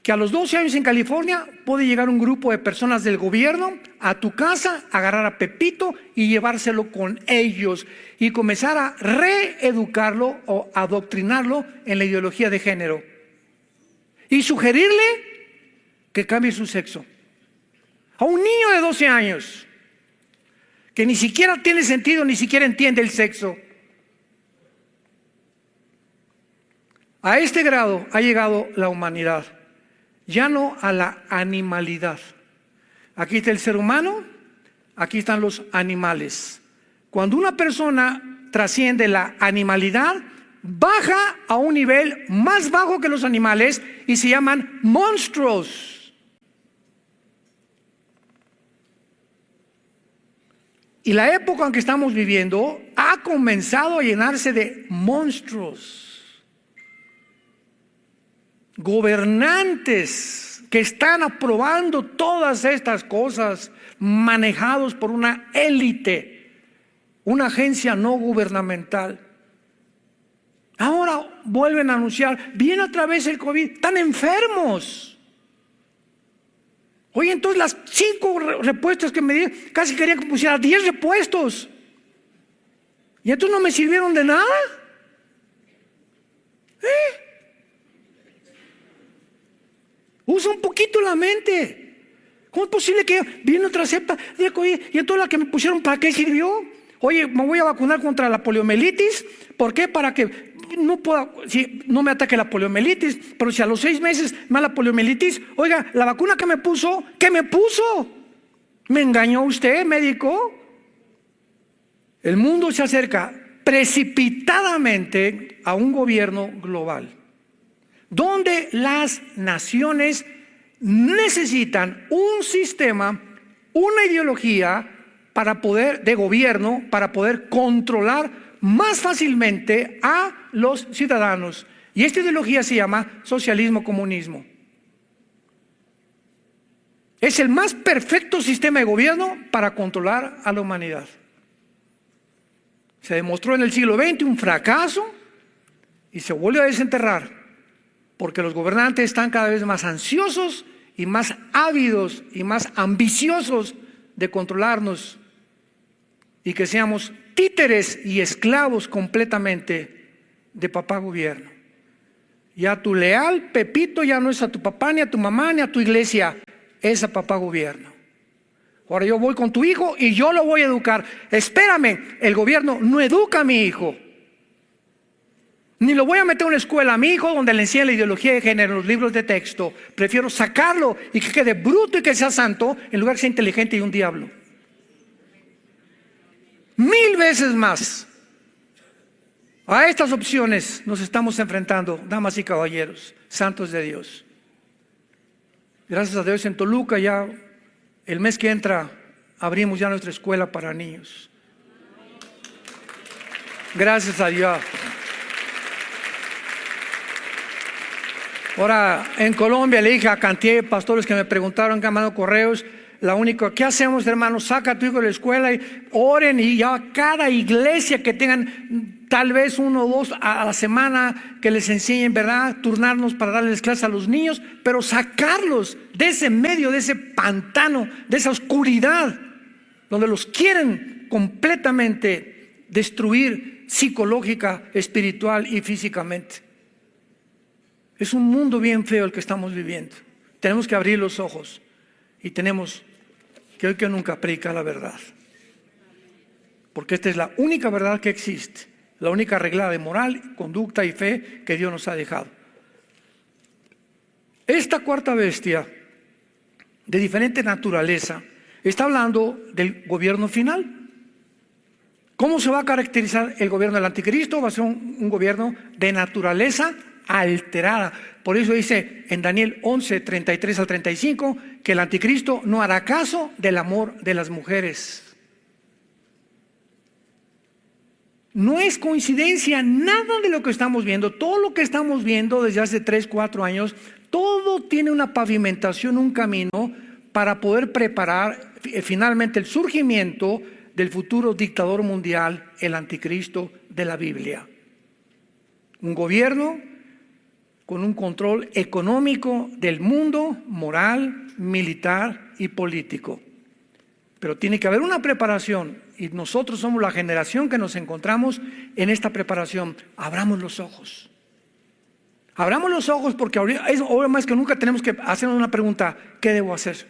Que a los 12 años en California puede llegar un grupo de personas del gobierno a tu casa, agarrar a Pepito y llevárselo con ellos y comenzar a reeducarlo o adoctrinarlo en la ideología de género y sugerirle que cambie su sexo. A un niño de 12 años que ni siquiera tiene sentido, ni siquiera entiende el sexo. A este grado ha llegado la humanidad, ya no a la animalidad. Aquí está el ser humano, aquí están los animales. Cuando una persona trasciende la animalidad, baja a un nivel más bajo que los animales y se llaman monstruos. Y la época en que estamos viviendo ha comenzado a llenarse de monstruos, gobernantes que están aprobando todas estas cosas, manejados por una élite, una agencia no gubernamental. Ahora vuelven a anunciar, viene otra vez el COVID, están enfermos. Oye, entonces las 5 repuestos que me dieron, casi quería que pusiera 10 repuestos. Y entonces no me sirvieron de nada. Usa un poquito la mente. ¿Cómo es posible que viene otra cepa de COVID y entonces la que me pusieron, ¿para qué sirvió? Oye, me voy a vacunar contra la poliomielitis. ¿Por qué? Para que no me ataque la poliomielitis. Pero si a los 6 meses me da la poliomielitis, oiga, la vacuna que me puso, ¿qué me puso? ¿Me engañó usted, médico? El mundo se acerca precipitadamente a un gobierno global, donde las naciones necesitan un sistema, una ideología de gobierno para poder controlar más fácilmente a los ciudadanos. Y esta ideología se llama socialismo-comunismo. Es el más perfecto sistema de gobierno para controlar a la humanidad. Se demostró en el siglo XX un fracaso y se vuelve a desenterrar, porque los gobernantes están cada vez más ansiosos y más ávidos y más ambiciosos de controlarnos y que seamos títeres y esclavos completamente de papá gobierno. Ya tu leal Pepito ya no es a tu papá, ni a tu mamá, ni a tu iglesia, es a papá gobierno. Ahora yo voy con tu hijo y yo lo voy a educar. Espérame, el gobierno no educa a mi hijo. Ni lo voy a meter a una escuela a mi hijo donde le enseñan la ideología de género en los libros de texto. Prefiero sacarlo y que quede bruto y que sea santo en lugar de ser inteligente y un diablo. 1000 veces más. A estas opciones nos estamos enfrentando, damas y caballeros, santos de Dios. Gracias a Dios en Toluca ya el mes que entra abrimos ya nuestra escuela para niños. Gracias a Dios. Ahora en Colombia le dije a cantidad de pastores que me preguntaron, que han mandado correos, ¿qué hacemos, hermanos? Saca a tu hijo de la escuela y oren, y ya cada iglesia que tengan tal vez 1 o 2 a la semana que les enseñen, ¿verdad? Turnarnos para darles clases a los niños, pero sacarlos de ese medio, de ese pantano, de esa oscuridad, donde los quieren completamente destruir psicológica, espiritual y físicamente. Es un mundo bien feo el que estamos viviendo. Tenemos que abrir los ojos y tenemos que hoy que nunca predicar la verdad, porque esta es la única verdad que existe, la única regla de moral, conducta y fe que Dios nos ha dejado. Esta cuarta bestia de diferente naturaleza está hablando del gobierno final. ¿Cómo se va a caracterizar el gobierno del anticristo? Va a ser un gobierno de naturaleza alterada. Por eso dice en Daniel 11, 33 al 35 que el anticristo no hará caso del amor de las mujeres. No es coincidencia nada de lo que estamos viendo. Todo lo que estamos viendo desde hace 3, 4 años, todo tiene una pavimentación, un camino para poder preparar finalmente el surgimiento del futuro dictador mundial, el anticristo de la Biblia. Un gobierno con un control económico del mundo, moral, militar y político. Pero tiene que haber una preparación, y nosotros somos la generación que nos encontramos en esta preparación. Abramos los ojos. Abramos los ojos, porque ahora más que nunca tenemos que hacernos una pregunta: ¿qué debo hacer?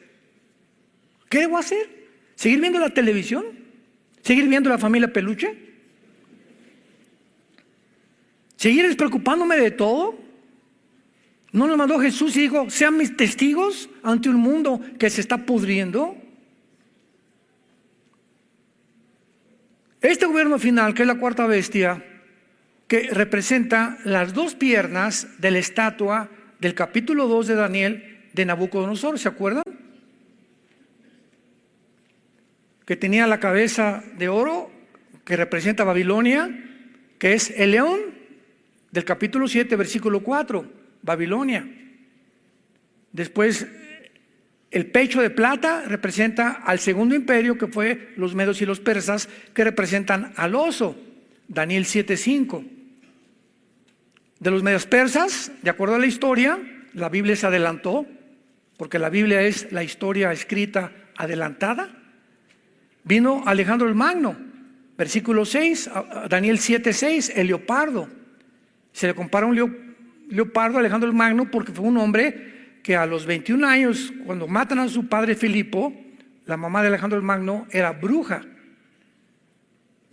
¿Qué debo hacer? ¿Seguir viendo la televisión? ¿Seguir viendo la familia Peluche? ¿Seguir despreocupándome de todo? ¿No nos mandó Jesús y dijo: sean mis testigos ante un mundo que se está pudriendo? gobierno final, que es la cuarta bestia, que representa las dos piernas de la estatua del capítulo 2 de Daniel de Nabucodonosor, ¿se acuerdan? Que tenía la cabeza de oro, que representa Babilonia, que es el león del capítulo 7, versículo 4, Babilonia. Después, el pecho de plata representa al segundo imperio, que fue los medos y los persas, que representan al oso, Daniel 7:5. De los medios persas, de acuerdo a la historia, la Biblia se adelantó, porque la Biblia es la historia escrita adelantada. Vino Alejandro el Magno, versículo 6, Daniel 7:6, el leopardo. Se le compara un leopardo a Alejandro el Magno porque fue un hombre que a los 21 años, cuando matan a su padre Filipo, la mamá de Alejandro el Magno era bruja.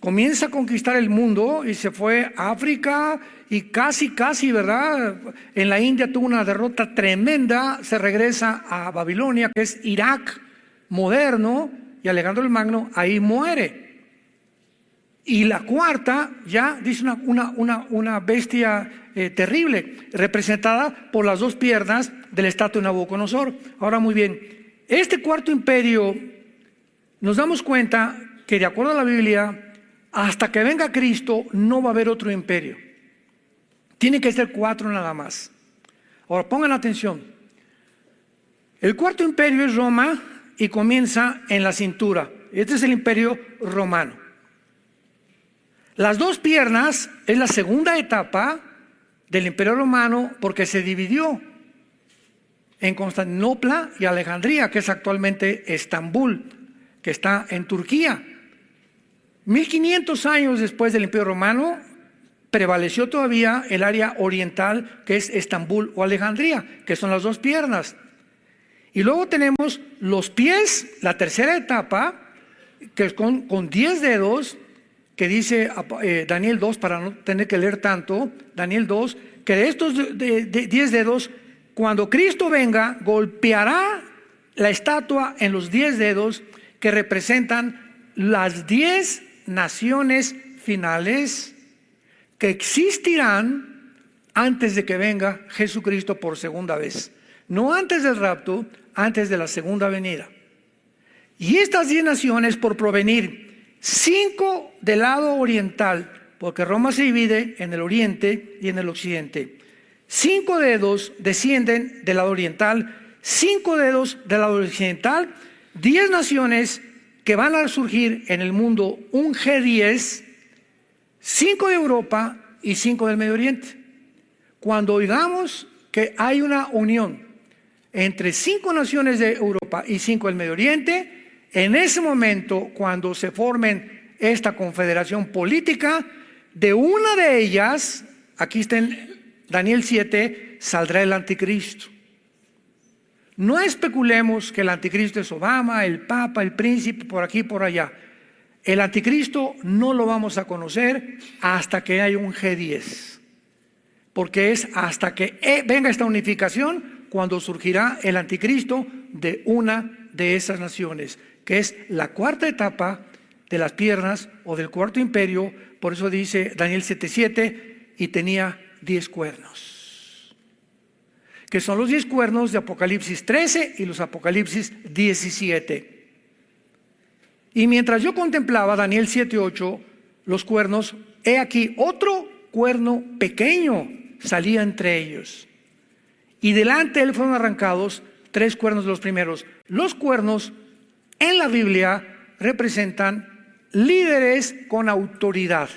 Comienza a conquistar el mundo y se fue a África y casi, ¿verdad? En la India tuvo una derrota tremenda, se regresa a Babilonia, que es Irak moderno, y Alejandro el Magno ahí muere. Y la cuarta ya dice una bestia terrible, representada por las dos piernas del estatua de Nabucodonosor. Ahora muy bien, este cuarto imperio, nos damos cuenta que de acuerdo a la Biblia, hasta que venga Cristo no va a haber otro imperio. Tiene que ser 4 nada más. Ahora pongan atención. El cuarto imperio es Roma y comienza en la cintura. Este es el imperio romano. Las dos piernas es la segunda etapa del imperio romano porque se dividió en Constantinopla y Alejandría, que es actualmente Estambul, que está en Turquía. 1500 años después del imperio romano prevaleció todavía el área oriental, que es Estambul o Alejandría, que son las dos piernas. Y luego tenemos los pies, la tercera etapa, que es con 10 dedos, que dice Daniel 2, para no tener que leer tanto, Daniel 2, que de estos 10 dedos, cuando Cristo venga, golpeará la estatua en los 10 dedos que representan las 10 naciones finales que existirán antes de que venga Jesucristo por segunda vez. No antes del rapto, antes de la segunda venida. Y estas 10 naciones, por provenir 5 del lado oriental, porque Roma se divide en el oriente y en el occidente. 5 dedos descienden del lado oriental, 5 dedos del lado occidental, 10 naciones que van a surgir en el mundo, un G10, 5 de Europa y 5 del Medio Oriente. Cuando oigamos que hay una unión entre 5 naciones de Europa y 5 del Medio Oriente, en ese momento, cuando se formen esta confederación política, de una de ellas, aquí está en Daniel 7, saldrá el anticristo. No especulemos que el anticristo es Obama, el Papa, el príncipe, por aquí y por allá. El anticristo no lo vamos a conocer hasta que haya un G10. Porque es hasta que venga esta unificación cuando surgirá el anticristo de una de esas naciones, que es la cuarta etapa de las piernas o del cuarto imperio. Por eso dice Daniel 7:7, y tenía 10 cuernos, que son los 10 cuernos de Apocalipsis 13 y los Apocalipsis 17. Y mientras yo contemplaba Daniel 7:8, los cuernos, he aquí otro cuerno pequeño salía entre ellos, y delante de él fueron arrancados 3 cuernos de los primeros. Los cuernos en la Biblia representan líderes con autoridad,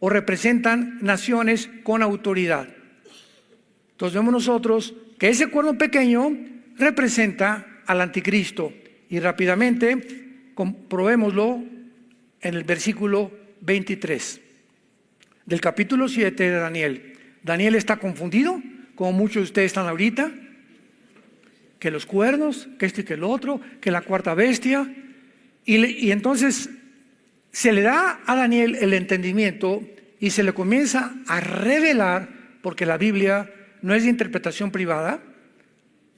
o representan naciones con autoridad. Entonces vemos nosotros que ese cuerno pequeño representa al anticristo, y rápidamente comprobémoslo en el versículo 23 del capítulo 7 de Daniel. Daniel está confundido, como muchos de ustedes están ahorita, que los cuernos, que esto y que el otro, que la cuarta bestia, y entonces se le da a Daniel el entendimiento y se le comienza a revelar, porque la Biblia no es de interpretación privada,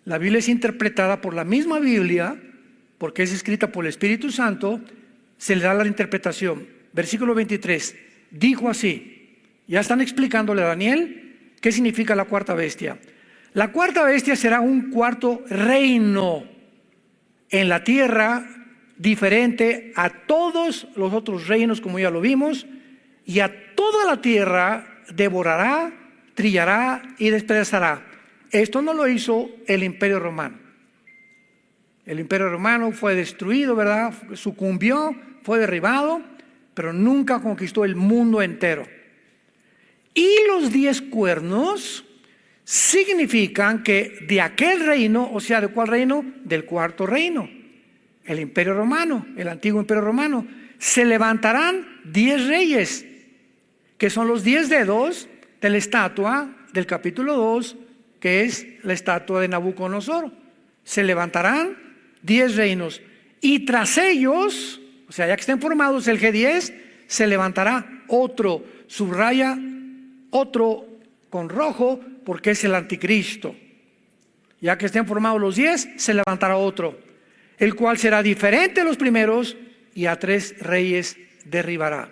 la Biblia es interpretada por la misma Biblia, porque es escrita por el Espíritu Santo, se le da la interpretación. Versículo 23, dijo así. Ya están explicándole a Daniel qué significa la cuarta bestia. La cuarta bestia será un cuarto reino en la tierra, diferente a todos los otros reinos, como ya lo vimos, y a toda la tierra devorará, trillará y despedazará. Esto no lo hizo el Imperio Romano. El Imperio Romano fue destruido, ¿verdad? Sucumbió, fue derribado, pero nunca conquistó el mundo entero. Y los 10 cuernos significan que de aquel reino, o sea, ¿de cuál reino? Del cuarto reino, el Imperio Romano, el antiguo Imperio Romano, se levantarán 10 reyes, que son los 10 dedos de la estatua del capítulo 2, que es la estatua de Nabucodonosor. Se levantarán 10 reinos, y tras ellos, o sea, ya que estén formados el G10, se levantará otro, subraya otro con rojo, porque es el anticristo. Ya que estén formados los 10, se levantará otro, el cual será diferente de los primeros, y a 3 reyes derribará.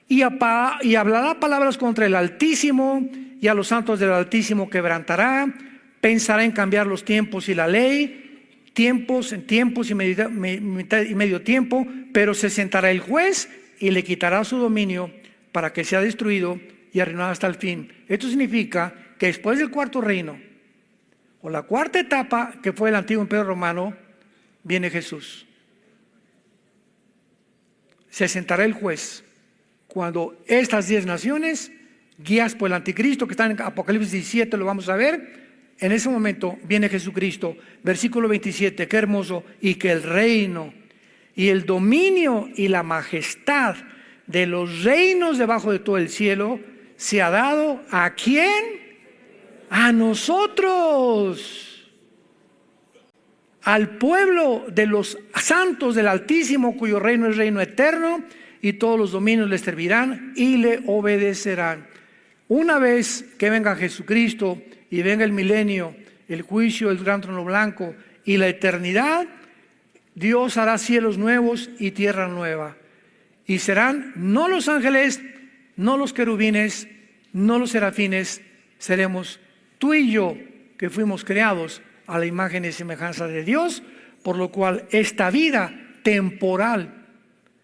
Y hablará palabras contra el Altísimo, y a los santos del Altísimo quebrantará. Pensará en cambiar los tiempos y la ley, tiempos y medio tiempo, pero se sentará el juez y le quitará su dominio para que sea destruido y arruinado hasta el fin. Esto significa que después del cuarto reino, o la cuarta etapa, que fue el antiguo Imperio Romano, viene Jesús. Se sentará el juez cuando estas 10 naciones, guiadas por el anticristo, que está en Apocalipsis 17, lo vamos a ver. En ese momento viene Jesucristo. Versículo 27, qué hermoso. Y que el reino y el dominio y la majestad de los reinos debajo de todo el cielo se ha dado ¿a quién? A nosotros, al pueblo de los santos del Altísimo, cuyo reino es reino eterno, y todos los dominios le servirán y le obedecerán. Una vez que venga Jesucristo y venga el milenio, el juicio, el gran trono blanco y la eternidad, Dios hará cielos nuevos y tierra nueva. Y serán no los ángeles, no los querubines, no los serafines, seremos tú y yo, que fuimos creados a la imagen y semejanza de Dios, por lo cual esta vida temporal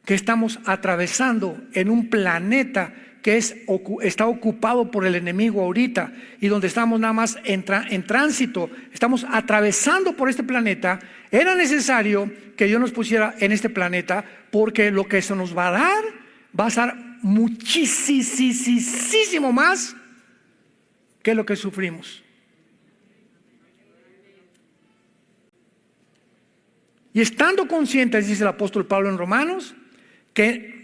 que estamos atravesando en un planeta que está ocupado por el enemigo ahorita, y donde estamos nada más en tránsito, estamos atravesando por este planeta, era necesario que Dios nos pusiera en este planeta, porque lo que eso nos va a dar va a ser muchísimo más que lo que sufrimos. Y estando conscientes, dice el apóstol Pablo en Romanos, que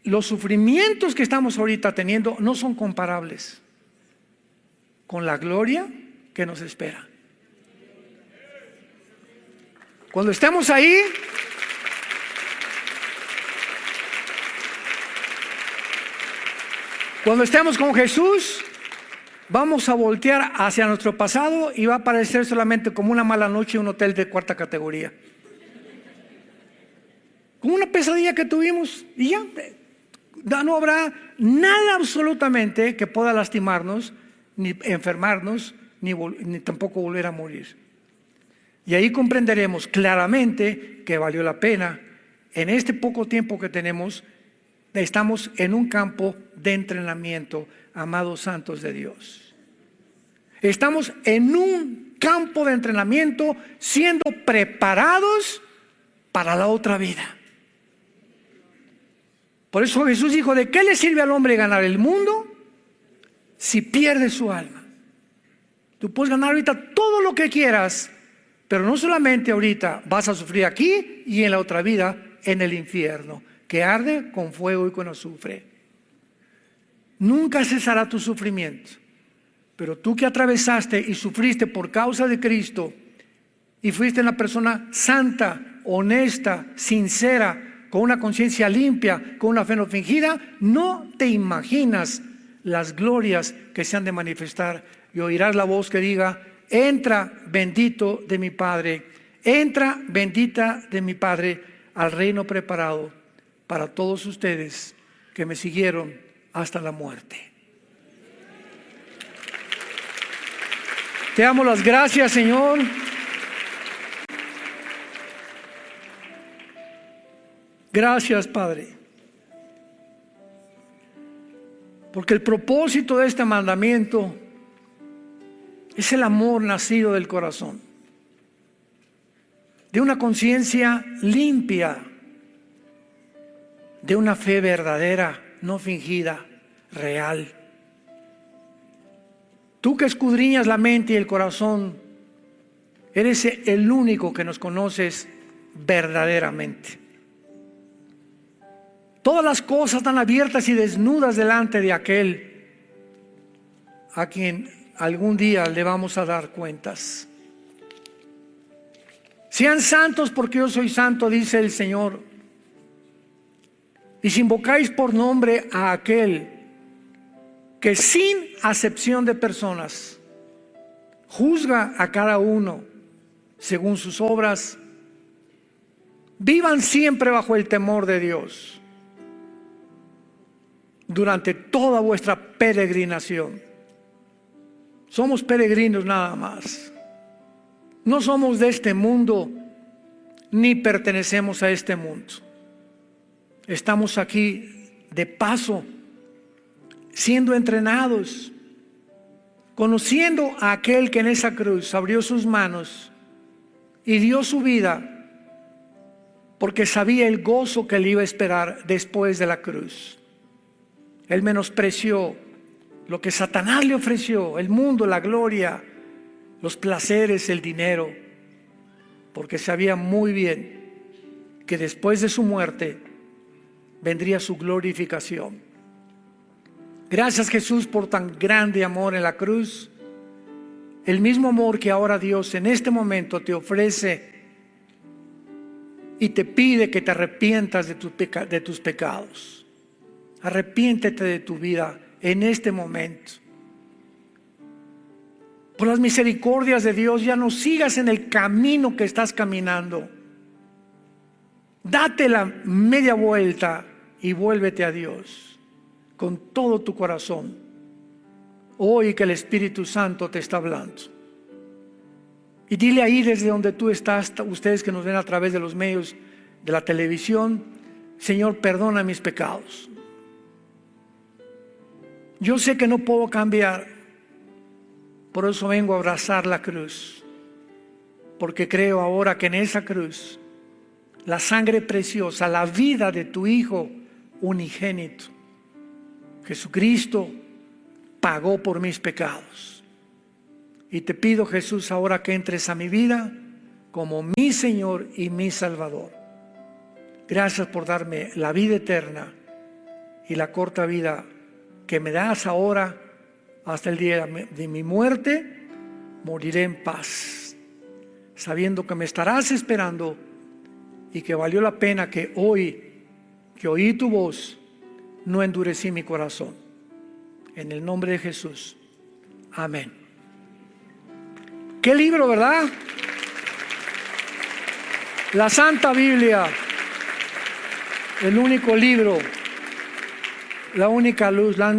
los sufrimientos que estamos ahorita teniendo no son comparables con la gloria que nos espera. Cuando estemos ahí, cuando estemos con Jesús, vamos a voltear hacia nuestro pasado y va a parecer solamente como una mala noche en un hotel de 4ª categoría. Como una pesadilla que tuvimos, y ya no habrá nada absolutamente que pueda lastimarnos, ni enfermarnos, ni tampoco volver a morir. Y ahí comprenderemos claramente que valió la pena. En este poco tiempo que tenemos, estamos en un campo de entrenamiento, amados santos de Dios. Estamos en un campo de entrenamiento, siendo preparados para la otra vida. Por eso Jesús dijo, ¿de qué le sirve al hombre ganar el mundo si pierde su alma? Tú puedes ganar ahorita todo lo que quieras, pero no solamente ahorita vas a sufrir aquí y en la otra vida, en el infierno, que arde con fuego y con azufre. Nunca cesará tu sufrimiento, pero tú que atravesaste y sufriste por causa de Cristo y fuiste una persona santa, honesta, sincera, con una conciencia limpia, con una fe no fingida, no te imaginas las glorias que se han de manifestar, y oirás la voz que diga, entra bendito de mi Padre, entra bendita de mi Padre al reino preparado para todos ustedes que me siguieron hasta la muerte. Te damos las gracias, Señor. Gracias, Padre. Porque el propósito de este mandamiento es el amor nacido del corazón, de una conciencia limpia, de una fe verdadera, no fingida, real. Tú que escudriñas la mente y el corazón, eres el único que nos conoces verdaderamente. Todas las cosas están abiertas y desnudas delante de aquel a quien algún día le vamos a dar cuentas. Sean santos porque yo soy santo, dice el Señor. Y si invocáis por nombre a aquel que sin acepción de personas juzga a cada uno según sus obras, vivan siempre bajo el temor de Dios durante toda vuestra peregrinación. Somos peregrinos nada más. No somos de este mundo ni pertenecemos a este mundo. Estamos aquí de paso, siendo entrenados, conociendo a aquel que en esa cruz abrió sus manos y dio su vida porque sabía el gozo que le iba a esperar después de la cruz. Él menospreció lo que Satanás le ofreció, el mundo, la gloria, los placeres, el dinero, porque sabía muy bien que después de su muerte vendría su glorificación. Gracias, Jesús, por tan grande amor en la cruz, el mismo amor que ahora Dios en este momento te ofrece y te pide que te arrepientas de tus pecados. Arrepiéntete de tu vida en este momento. Por las misericordias de Dios, ya no sigas en el camino que estás caminando. Date la media vuelta y vuélvete a Dios con todo tu corazón. Hoy que el Espíritu Santo te está hablando. Y dile ahí desde donde tú estás, ustedes que nos ven a través de los medios de la televisión: Señor, perdona mis pecados. Yo sé que no puedo cambiar, por eso vengo a abrazar la cruz, porque creo ahora que en esa cruz la sangre preciosa, la vida de tu Hijo unigénito, Jesucristo, pagó por mis pecados. Y te pido, Jesús, ahora que entres a mi vida como mi Señor y mi Salvador. Gracias por darme la vida eterna y la corta vida que me das ahora hasta el día de mi muerte. Moriré en paz, sabiendo que me estarás esperando y que valió la pena que hoy, que oí tu voz, no endurecí mi corazón. En el nombre de Jesús. Amén. ¿Qué libro, verdad? La Santa Biblia, el único libro, la única luz, la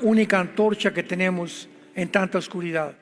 única antorcha que tenemos en tanta oscuridad.